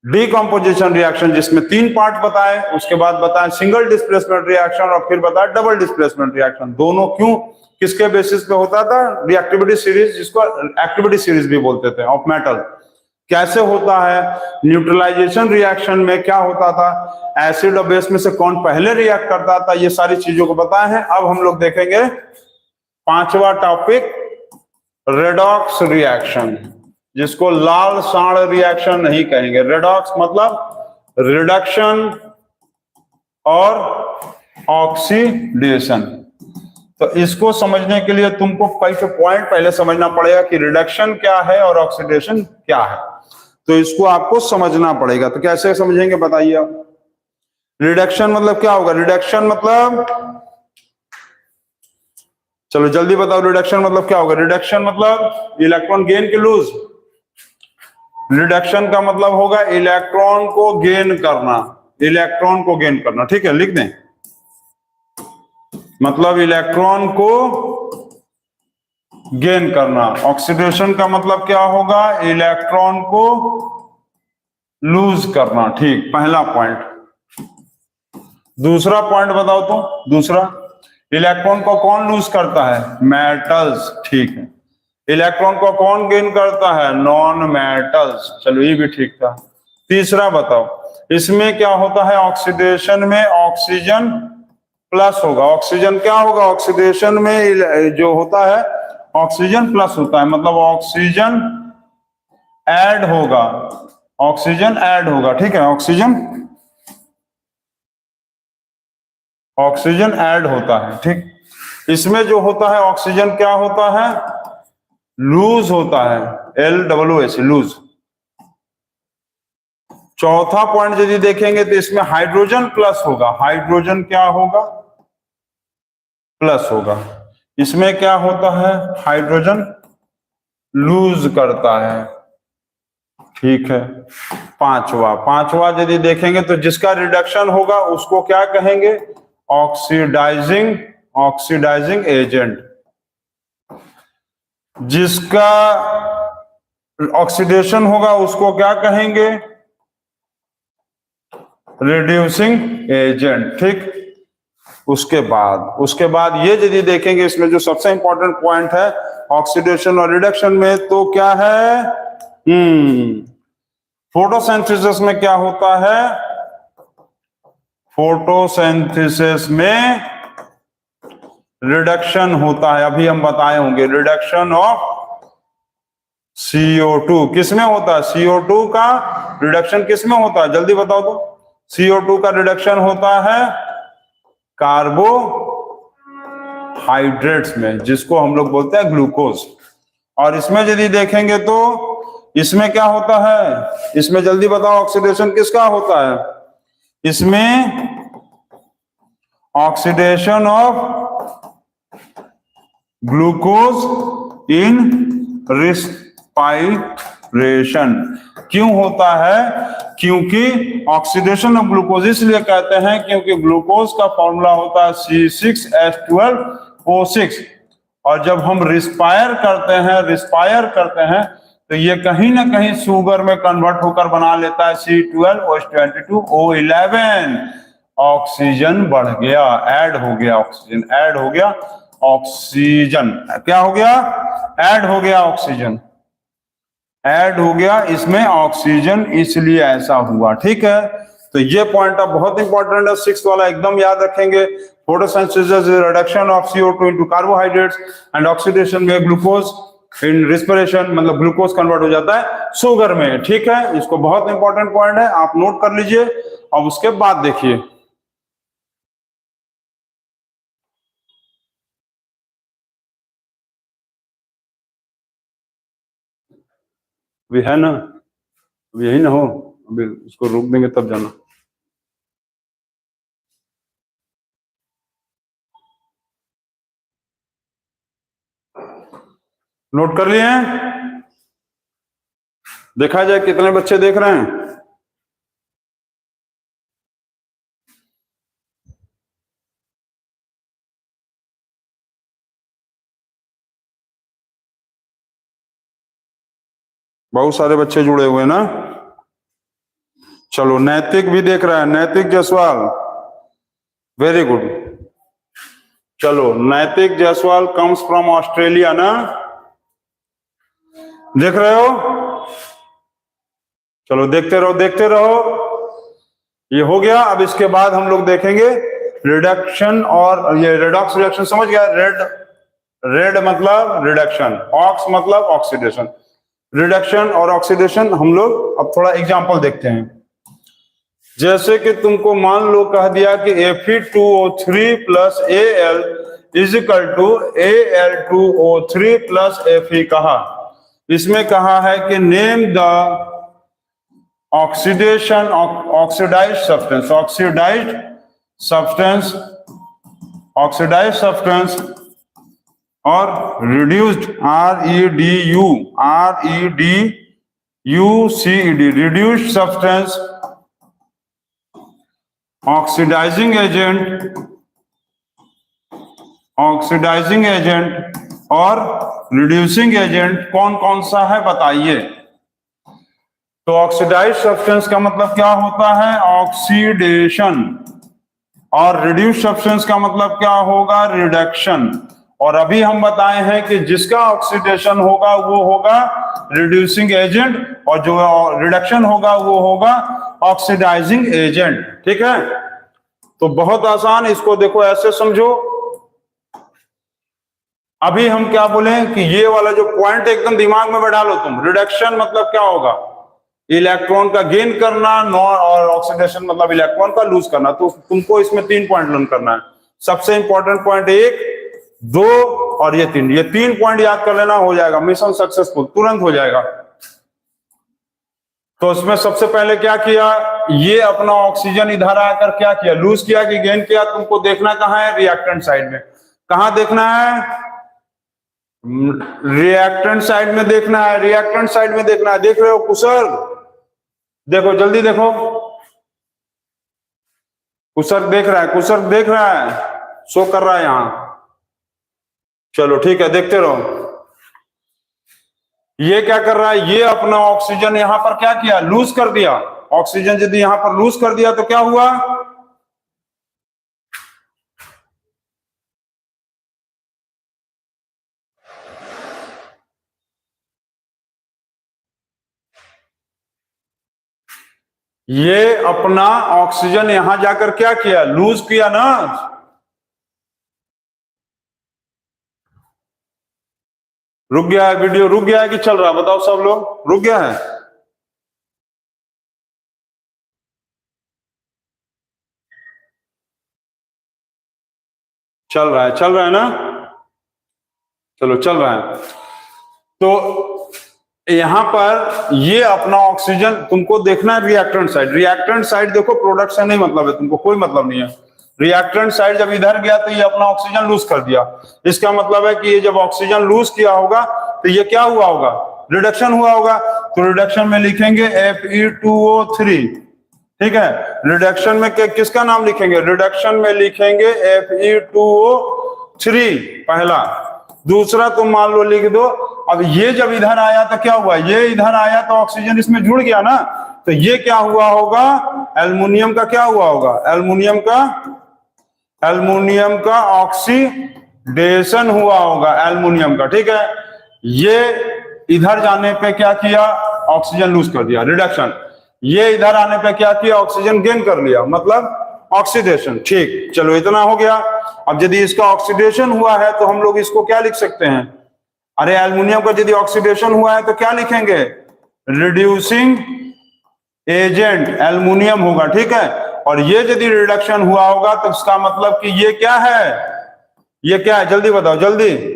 डीकंपोजिशन रिएक्शन, जिसमें 3 पार्ट बताए। उसके बाद बताएं सिंगल डिस्प्लेसमेंट रिएक्शन और फिर बताया डबल डिस्प्लेसमेंट रिएक्शन। दोनों क्यों, किसके बेसिस पे होता था? रिएक्टिविटी सीरीज, जिसको एक्टिविटी सीरीज भी बोलते थे, ऑफ मेटल। कैसे होता है? न्यूट्रलाइजेशन रिएक्शन में क्या होता था? एसिड और बेस में से कौन पहले रिएक्ट करता था, ये सारी चीजों को बताए हैं। अब हम लोग देखेंगे पांचवा टॉपिक, रेडॉक्स रिएक्शन, जिसको लाल साड़ रिएक्शन नहीं कहेंगे। रेडॉक्स मतलब रिडक्शन और ऑक्सीडेशन। तो इसको समझने के लिए तुमको कई पॉइंट पहले समझना पड़ेगा कि रिडक्शन क्या है और ऑक्सीडेशन क्या है। तो इसको आपको समझना पड़ेगा। तो कैसे समझेंगे बताइए आप? रिडक्शन मतलब क्या होगा? रिडक्शन मतलब, चलो जल्दी बताओ, रिडक्शन मतलब क्या होगा? रिडक्शन मतलब इलेक्ट्रॉन गेन के लूज। रिडक्शन का मतलब होगा इलेक्ट्रॉन को गेन करना, इलेक्ट्रॉन को गेन करना। ठीक है, लिख दें, मतलब इलेक्ट्रॉन को गेन करना। ऑक्सीडेशन का मतलब क्या होगा? इलेक्ट्रॉन को लूज करना। ठीक, पहला पॉइंट। दूसरा पॉइंट बताओ तो। दूसरा, इलेक्ट्रॉन को कौन लूज करता है? मेटल्स। ठीक है, इलेक्ट्रॉन को कौन गेन करता है? Non metals. चलो ये भी ठीक था। तीसरा बताओ, इसमें क्या होता है? ऑक्सीडेशन में ऑक्सीजन प्लस होगा। ऑक्सीजन क्या होगा? ऑक्सीडेशन में जो होता है ऑक्सीजन प्लस होता है, मतलब ऑक्सीजन ऐड होगा, ऑक्सीजन ऐड होगा। ठीक है, ऑक्सीजन ऐड होता है। ठीक, इसमें जो होता है ऑक्सीजन क्या होता है? लूज होता है, LOOS, लूज। चौथा पॉइंट यदि देखेंगे तो इसमें हाइड्रोजन प्लस होगा। हाइड्रोजन क्या होगा? प्लस होगा। इसमें क्या होता है? हाइड्रोजन लूज करता है। ठीक है, पांचवा यदि देखेंगे तो जिसका रिडक्शन होगा उसको क्या कहेंगे? Oxidising agent. जिसका ऑक्सीडेशन होगा उसको क्या कहेंगे? Reducing agent. ठीक, उसके बाद ये यदि देखेंगे, इसमें जो सबसे इंपॉर्टेंट पॉइंट है ऑक्सीडेशन और रिडक्शन में, तो क्या है? फोटोसिंथेसिस में क्या होता है? फोटोसिंथेसिस में रिडक्शन होता है। अभी हम बताए होंगे, रिडक्शन ऑफ CO2 किसमें होता है? CO2 का रिडक्शन किसमें होता है? जल्दी बताओ तो। CO2 का रिडक्शन होता है कार्बोहाइड्रेट्स में, जिसको हम लोग बोलते हैं ग्लूकोज। और इसमें यदि देखेंगे तो इसमें क्या होता है? इसमें जल्दी बताओ, ऑक्सीडेशन किसका होता है? इसमें ऑक्सीडेशन ऑफ ग्लूकोज इन रिस्पाइरेशन। क्यों होता है? क्योंकि ऑक्सीडेशन ऑफ ग्लूकोज इसलिए कहते हैं क्योंकि ग्लूकोज का फॉर्मूला होता है C6H12O6, और जब हम रिस्पायर करते हैं तो ये कहीं ना कहीं शुगर में कन्वर्ट होकर बना लेता है C12H22O11। ऑक्सीजन बढ़ गया, ऐड हो गया, ऑक्सीजन ऐड हो गया, ऑक्सीजन क्या हो गया? ऐड हो गया, ऑक्सीजन ऐड हो गया, इसमें ऑक्सीजन, इसलिए ऐसा हुआ। ठीक है, तो ये पॉइंट अब बहुत इंपॉर्टेंट है, 6 वाला एकदम याद रखेंगे। Photosynthesis reduction of CO2 into carbohydrates and oxidation में ग्लूकोज इन रिस्पिरेशन, मतलब ग्लूकोज कन्वर्ट हो जाता है शुगर में। ठीक है, इसको बहुत इंपॉर्टेंट पॉइंट है, आप नोट कर लीजिए। अब उसके बाद देखिए, अभी है ना, अब यही ना हो, अभी इसको रोक देंगे तब जाना। नोट कर लिए हैं? देखा जाए कितने बच्चे देख रहे हैं। बहुत सारे बच्चे जुड़े हुए ना। चलो, नैतिक भी देख रहा है, नैतिक जायसवाल, वेरी गुड। चलो, नैतिक जायसवाल कम्स फ्रॉम ऑस्ट्रेलिया ना, देख रहे हो? चलो, देखते रहो देखते रहो। ये हो गया। अब इसके बाद हम लोग देखेंगे रिडक्शन, और ये रिडॉक्स रिडक्शन समझ गया? रेड मतलब रिडक्शन, ऑक्स मतलब ऑक्सीडेशन। रिडक्शन और ऑक्सीडेशन हम लोग अब थोड़ा एग्जांपल देखते हैं। जैसे कि तुमको मान लो कह दिया कि Fe2O3 plus Al is equal to Al2O3 plus Fe कहा। इसमें कहा है कि name the oxidation oxidised substance और reduced REDUCED reduced substance, oxidising agent और रिड्यूसिंग एजेंट कौन कौन सा है बताइए। तो ऑक्सीडाइज्ड सब्सटेंस का मतलब क्या होता है? ऑक्सीडेशन। और रिड्यूस्ड सब्सटेंस का मतलब क्या होगा? रिडक्शन। और अभी हम बताए हैं कि जिसका ऑक्सीडेशन होगा वो होगा रिड्यूसिंग एजेंट, और जो रिडक्शन होगा वो होगा ऑक्सीडाइजिंग एजेंट। ठीक है, तो बहुत आसान, इसको देखो ऐसे समझो। अभी हम क्या बोले कि ये वाला जो पॉइंट एकदम दिमाग में बैठा लो तुम। रिडक्शन मतलब क्या होगा? इलेक्ट्रॉन का गेन करना, और ऑक्सीडेशन मतलब इलेक्ट्रॉन का लूज करना। तो तुमको इसमें 3 पॉइंट लर्न करना है। सबसे इंपॉर्टेंट पॉइंट 1, 2 और ये 3, ये 3 पॉइंट याद कर लेना, हो जाएगा मिशन सक्सेसफुल, तुरंत हो जाएगा। तो उसमें सबसे पहले क्या किया? ये अपना ऑक्सीजन इधर आकर क्या किया? लूज किया कि गेन किया? तुमको देखना कहाँ है? रिएक्टेंट साइड में। कहाँ देखना है? रिएक्टेंट साइड में देखना है, रिएक्टेंट साइड में देखना है। देख रहे हो कुशल? देखो जल्दी देखो, कुशल देख रहा है, कुशल देख रहा है, शो कर रहा है यहां। चलो ठीक है, देखते रहो। ये क्या कर रहा है? ये अपना ऑक्सीजन यहां पर क्या किया? लूज कर दिया। ऑक्सीजन यदि यहां पर लूज कर दिया तो क्या हुआ? ये अपना ऑक्सीजन यहां जाकर क्या किया? लूज किया ना। रुक गया है वीडियो, रुक गया है कि चल रहा है? बताओ सब लोग, रुक गया है? चल रहा है, चल रहा है ना? चलो चल रहा है। तो यहां पर ये अपना ऑक्सीजन तुमको देखना है रिएक्टेंट साइड। रिएक्टेंट साइड देखो, प्रोडक्ट से नहीं मतलब है तुमको, कोई मतलब नहीं है। रिएक्टेंट साइड जब इधर गया तो ये अपना ऑक्सीजन लूज कर दिया। इसका मतलब है कि ये जब ऑक्सीजन लूज किया होगा तो ये क्या हुआ होगा? रिडक्शन हुआ होगा। तो रिडक्शन में लिखेंगे Fe2O3, ठीक है। रिडक्शन में किसका नाम लिखेंगे? रिडक्शन में लिखेंगे Fe2O3 पहला। दूसरा तुम मान लो लिख दो, अब ये जब इधर आया तो क्या हुआ? ये इधर आया तो ऑक्सीजन इसमें जुड़ गया ना, तो ये क्या हुआ होगा? एल्युमिनियम का क्या हुआ होगा? एल्युमिनियम का ऑक्सीडेशन हुआ होगा, एल्युमिनियम का, ठीक है। ये इधर जाने पे क्या किया? ऑक्सीजन लूज कर दिया, रिडक्शन। ये इधर आने पे क्या किया? ऑक्सीजन गेन कर लिया, मतलब ऑक्सीडेशन। ठीक, चलो इतना हो गया। अब यदि इसका ऑक्सीडेशन हुआ है तो हम लोग इसको क्या लिख सकते हैं? अरे एल्युमिनियम का यदि ऑक्सीडेशन हुआ है तो क्या लिखेंगे? रिड्यूसिंग एजेंट एल्युमिनियम होगा, ठीक है। और ये यदि रिडक्शन हुआ होगा तो इसका मतलब कि ये क्या है? ये क्या है? जल्दी बताओ, जल्दी।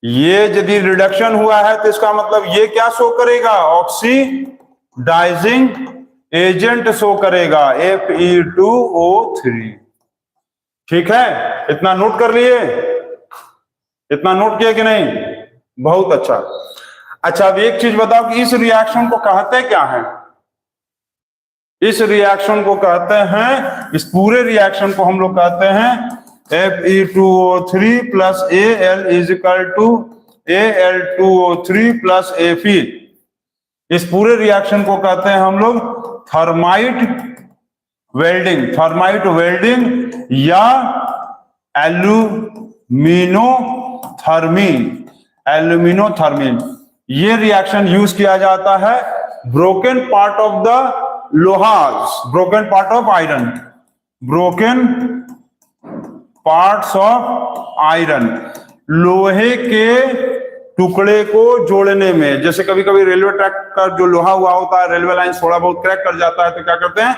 ये यदि रिडक्शन हुआ है तो इसका मतलब ये क्या शो करेगा? ऑक्सीडाइजिंग एजेंट शो करेगा, Fe2O3, ठीक है। इतना नोट कर लिए? इतना नोट किया कि नहीं? बहुत अच्छा। अच्छा, अब एक चीज बताओ कि इस रिएक्शन को कहते क्या है? इस रिएक्शन को कहते हैं, इस पूरे रिएक्शन को हम लोग कहते हैं Fe2O3 plus Al is equal to Al2O3 plus Fe। इस पूरे रिएक्शन को कहते हैं हम लोग थर्माइट वेल्डिंग, थर्माइट वेल्डिंग या एल्यूमिनोथर्मी, एल्यूमिनोथर्मी। ये रिएक्शन यूज किया जाता है ब्रोकन पार्ट ऑफ द लोहास, broken part of iron, broken parts of iron, लोहे के टुकड़े को जोड़ने में। जैसे कभी कभी रेलवे ट्रैक का जो लोहा हुआ होता है, रेलवे लाइन थोड़ा बहुत क्रैक कर जाता है तो क्या करते हैं?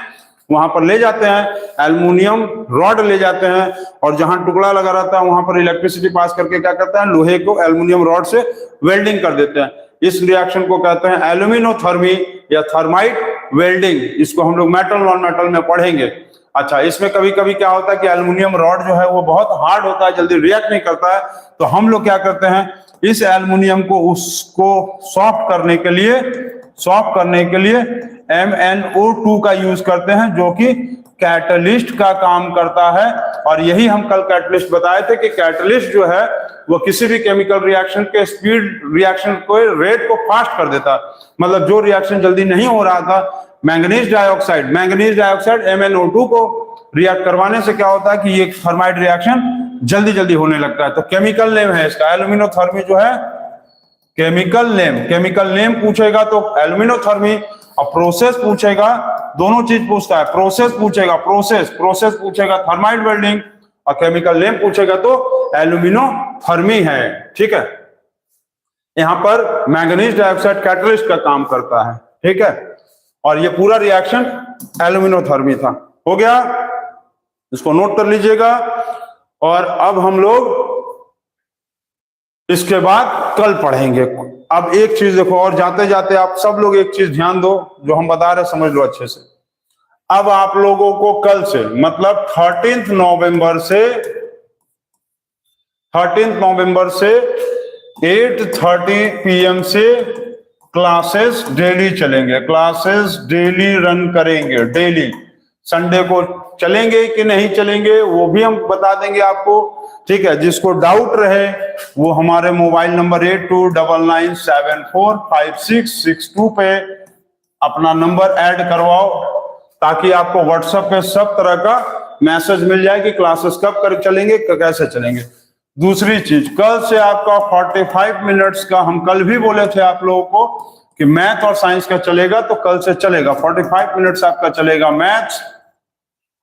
वहां पर ले जाते हैं एल्युमिनियम रॉड ले जाते हैं, और जहां टुकड़ा लगा रहता है वहां पर इलेक्ट्रिसिटी पास करके क्या करते हैं? लोहे को एल्युमिनियम रॉड से वेल्डिंग कर देते हैं। इस रिएक्शन को कहते हैं एल्यूमिनोथर्मी या थर्माइट वेल्डिंग। इसको हम लोग मेटल नॉन मेटल में पढ़ेंगे। अच्छा, इसमें कभी कभी क्या होता है कि एल्युमिनियम रॉड जो है वो बहुत हार्ड होता है, जल्दी रिएक्ट नहीं करता है, तो हम लोग क्या करते हैं? इस एल्युमिनियम को उसको सॉफ्ट करने के लिए MnO2 का यूज करते हैं, जो कि कैटलिस्ट का काम करता है। और यही हम कल कैटलिस्ट बताए थे कि कैटलिस्ट जो है वो किसी भी केमिकल रिएक्शन के स्पीड, रिएक्शन को रेट को फास्ट कर देता है। मतलब जो रिएक्शन जल्दी नहीं हो रहा था, मैंगनीज डाइऑक्साइड MnO2 को रिएक्ट करवाने से क्या होता है कि ये थर्माइट रिएक्शन जल्दी जल्दी होने लगता है। तो केमिकल नेम है इसका एल्यूमिनोथर्मी जो है, केमिकल नेम पूछेगा तो एल्यूमिनोथर्मी, और प्रोसेस पूछेगा, दोनों चीज पूछता है। प्रोसेस पूछेगा, प्रोसेस पूछेगा थर्माइट वेल्डिंग, और केमिकल नेम पूछेगा तो एल्यूमिनोथर्मी है, ठीक है। यहां पर मैंगनीज डाइऑक्साइड कैटलिस्ट का काम करता है, ठीक है। और ये पूरा रिएक्शन एल्यूमिनोथर्मी था। हो गया, इसको नोट कर लीजिएगा। और अब हम लोग इसके बाद कल पढ़ेंगे। अब एक चीज देखो, और जाते जाते आप सब लोग एक चीज ध्यान दो, जो हम बता रहे समझ लो अच्छे से। अब आप लोगों को कल से, मतलब 13 नवंबर से 8:30 PM से क्लासेस डेली चलेंगे, क्लासेस डेली रन करेंगे, डेली। संडे को चलेंगे कि नहीं चलेंगे वो भी हम बता देंगे आपको, ठीक है। जिसको डाउट रहे वो हमारे मोबाइल नंबर 8299745662 पे अपना नंबर ऐड करवाओ, ताकि आपको व्हाट्सएप पे सब तरह का मैसेज मिल जाए कि क्लासेस कब कर चलेंगे, कैसे चलेंगे। दूसरी चीज, कल से आपका 45 मिनट्स का, हम कल भी बोले थे आप लोगों को कि मैथ और साइंस का चलेगा, तो कल से चलेगा 45 मिनट्स आपका चलेगा मैथ्स,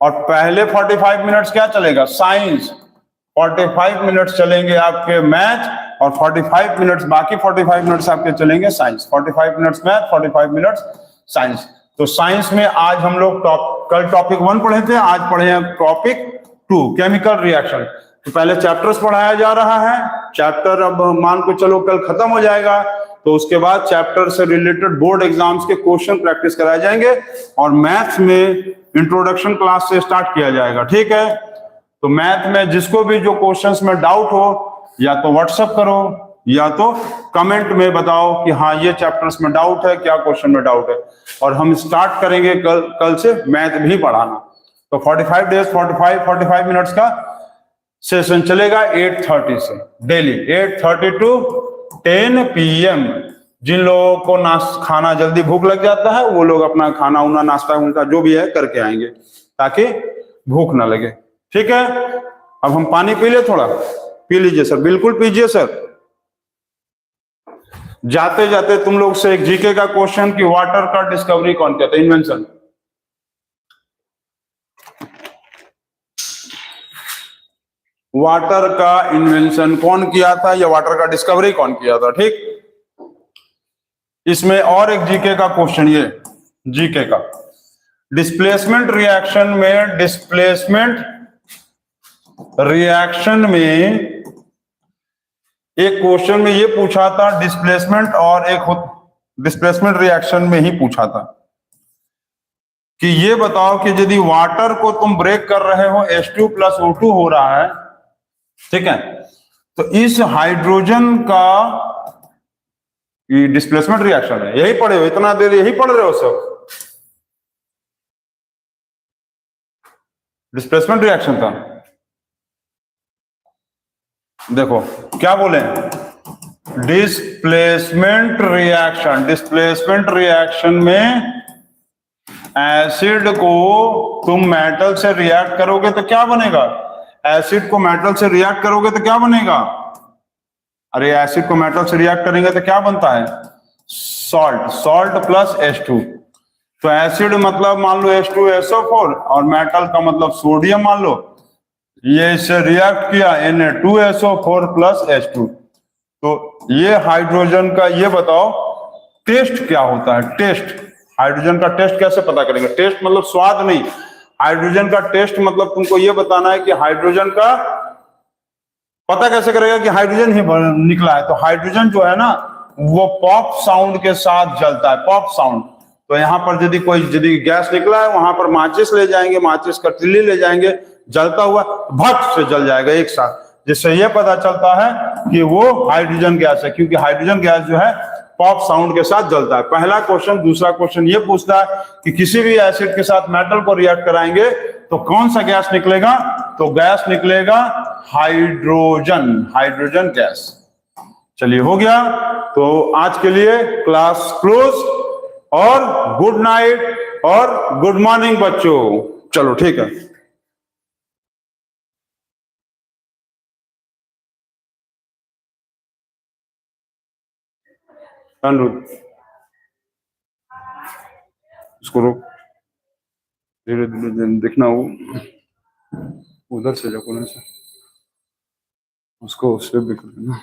और पहले 45 मिनट्स क्या चलेगा? साइंस। 45 मिनट्स चलेंगे आपके मैथ, और 45 मिनट्स बाकी 45 मिनट्स आपके चलेंगे science, 45 minutes math, 45 minutes science. तो साइंस में आज हम लोग कल टॉपिक 1 पढ़े थे, आज पढ़े हैं टॉपिक 2 केमिकल रिएक्शन। तो पहले चैप्टर्स पढ़ाया जा रहा है, चैप्टर अब मान को चलो कल खत्म हो जाएगा, तो उसके बाद चैप्टर से रिलेटेड बोर्ड एग्जाम्स के क्वेश्चन प्रैक्टिस कराए जाएंगे और मैथ्स में इंट्रोडक्शन क्लास से स्टार्ट किया जाएगा, ठीक है। तो मैथ में जिसको भी जो क्वेश्चंस में डाउट हो या तो व्हाट्सएप करो या तो कमेंट में बताओ कि हाँ ये चैप्टर्स में डाउट है, क्या क्वेश्चन में डाउट है, और हम स्टार्ट करेंगे कल से मैथ भी पढ़ाना। तो 45 डेज 45 मिनट्स का सेशन चलेगा 8:30 से डेली, 8:30 टू 10 PM। जिन लोगों को खाना जल्दी भूख लग जाता है वो लोग अपना खाना उना नाश्ता उनका जो भी है करके आएंगे ताकि भूख ना लगे, ठीक है। अब हम पानी पी ले, थोड़ा पी लीजिए सर, बिल्कुल पीजिए सर। जाते जाते तुम लोग से एक जीके का क्वेश्चन कि वाटर का डिस्कवरी कौन किया था, इन्वेंशन। वाटर का इन्वेंशन कौन किया था या वाटर का डिस्कवरी कौन किया था, ठीक। इसमें और एक जीके का क्वेश्चन, ये जीके का डिस्प्लेसमेंट रिएक्शन में, डिस्प्लेसमेंट रिएक्शन में एक क्वेश्चन में ये पूछा था डिस्प्लेसमेंट, और एक डिस्प्लेसमेंट रिएक्शन में ही पूछा था कि ये बताओ कि यदि वाटर को तुम ब्रेक कर रहे हो, H2 + O2 हो रहा है, ठीक है, तो इस हाइड्रोजन का ये डिस्प्लेसमेंट रिएक्शन है। यही पढ़े हो, इतना देर यही पढ़ रहे हो सब, डिस्प्लेसमेंट रिएक्शन था। देखो क्या बोले, डिस्प्लेसमेंट रिएक्शन, डिस्प्लेसमेंट रिएक्शन में एसिड को तुम मेटल से रिएक्ट करोगे तो क्या बनेगा, एसिड को मेटल से रिएक्ट करोगे तो क्या बनेगा, अरे एसिड को मेटल से रिएक्ट करेंगे तो क्या बनता है, सॉल्ट, सॉल्ट प्लस H2। तो एसिड मतलब मान लो H2SO4 और मेटल का मतलब सोडियम मान लो, ये इससे रिएक्ट किया Na2SO4 + H2। तो ये हाइड्रोजन का, ये बताओ टेस्ट क्या होता है, टेस्ट, हाइड्रोजन का टेस्ट कैसे पता करेंगे, टेस्ट मतलब स्वाद नहीं, हाइड्रोजन का टेस्ट मतलब तुमको ये बताना है कि हाइड्रोजन का पता कैसे करेगा कि हाइड्रोजन ही निकला है। तो हाइड्रोजन जो है ना वो पॉप साउंड के साथ जलता है, पॉप साउंड। तो यहाँ पर यदि गैस निकला है, वहां पर माचिस ले जाएंगे, माचिस का तिल्ली ले जाएंगे, जलता हुआ भट से जल जाएगा एक साथ, जिससे यह पता चलता है कि वो हाइड्रोजन गैस है, क्योंकि हाइड्रोजन गैस जो है पॉप साउंड के साथ जलता है। पहला क्वेश्चन। दूसरा क्वेश्चन ये पूछता है कि किसी भी एसिड के साथ मेटल को रिएक्ट कराएंगे तो कौन सा गैस निकलेगा, तो गैस निकलेगा हाइड्रोजन, हाइड्रोजन गैस। चलिए हो गया, तो आज के लिए क्लास क्लोज, और गुड नाइट और गुड मॉर्निंग बच्चों। चलो ठीक है। अनुरुद्ध इसको रोक, धीरे धीरे देखना, वो उधर से जा, कोने से उसको सेव भी कर देना।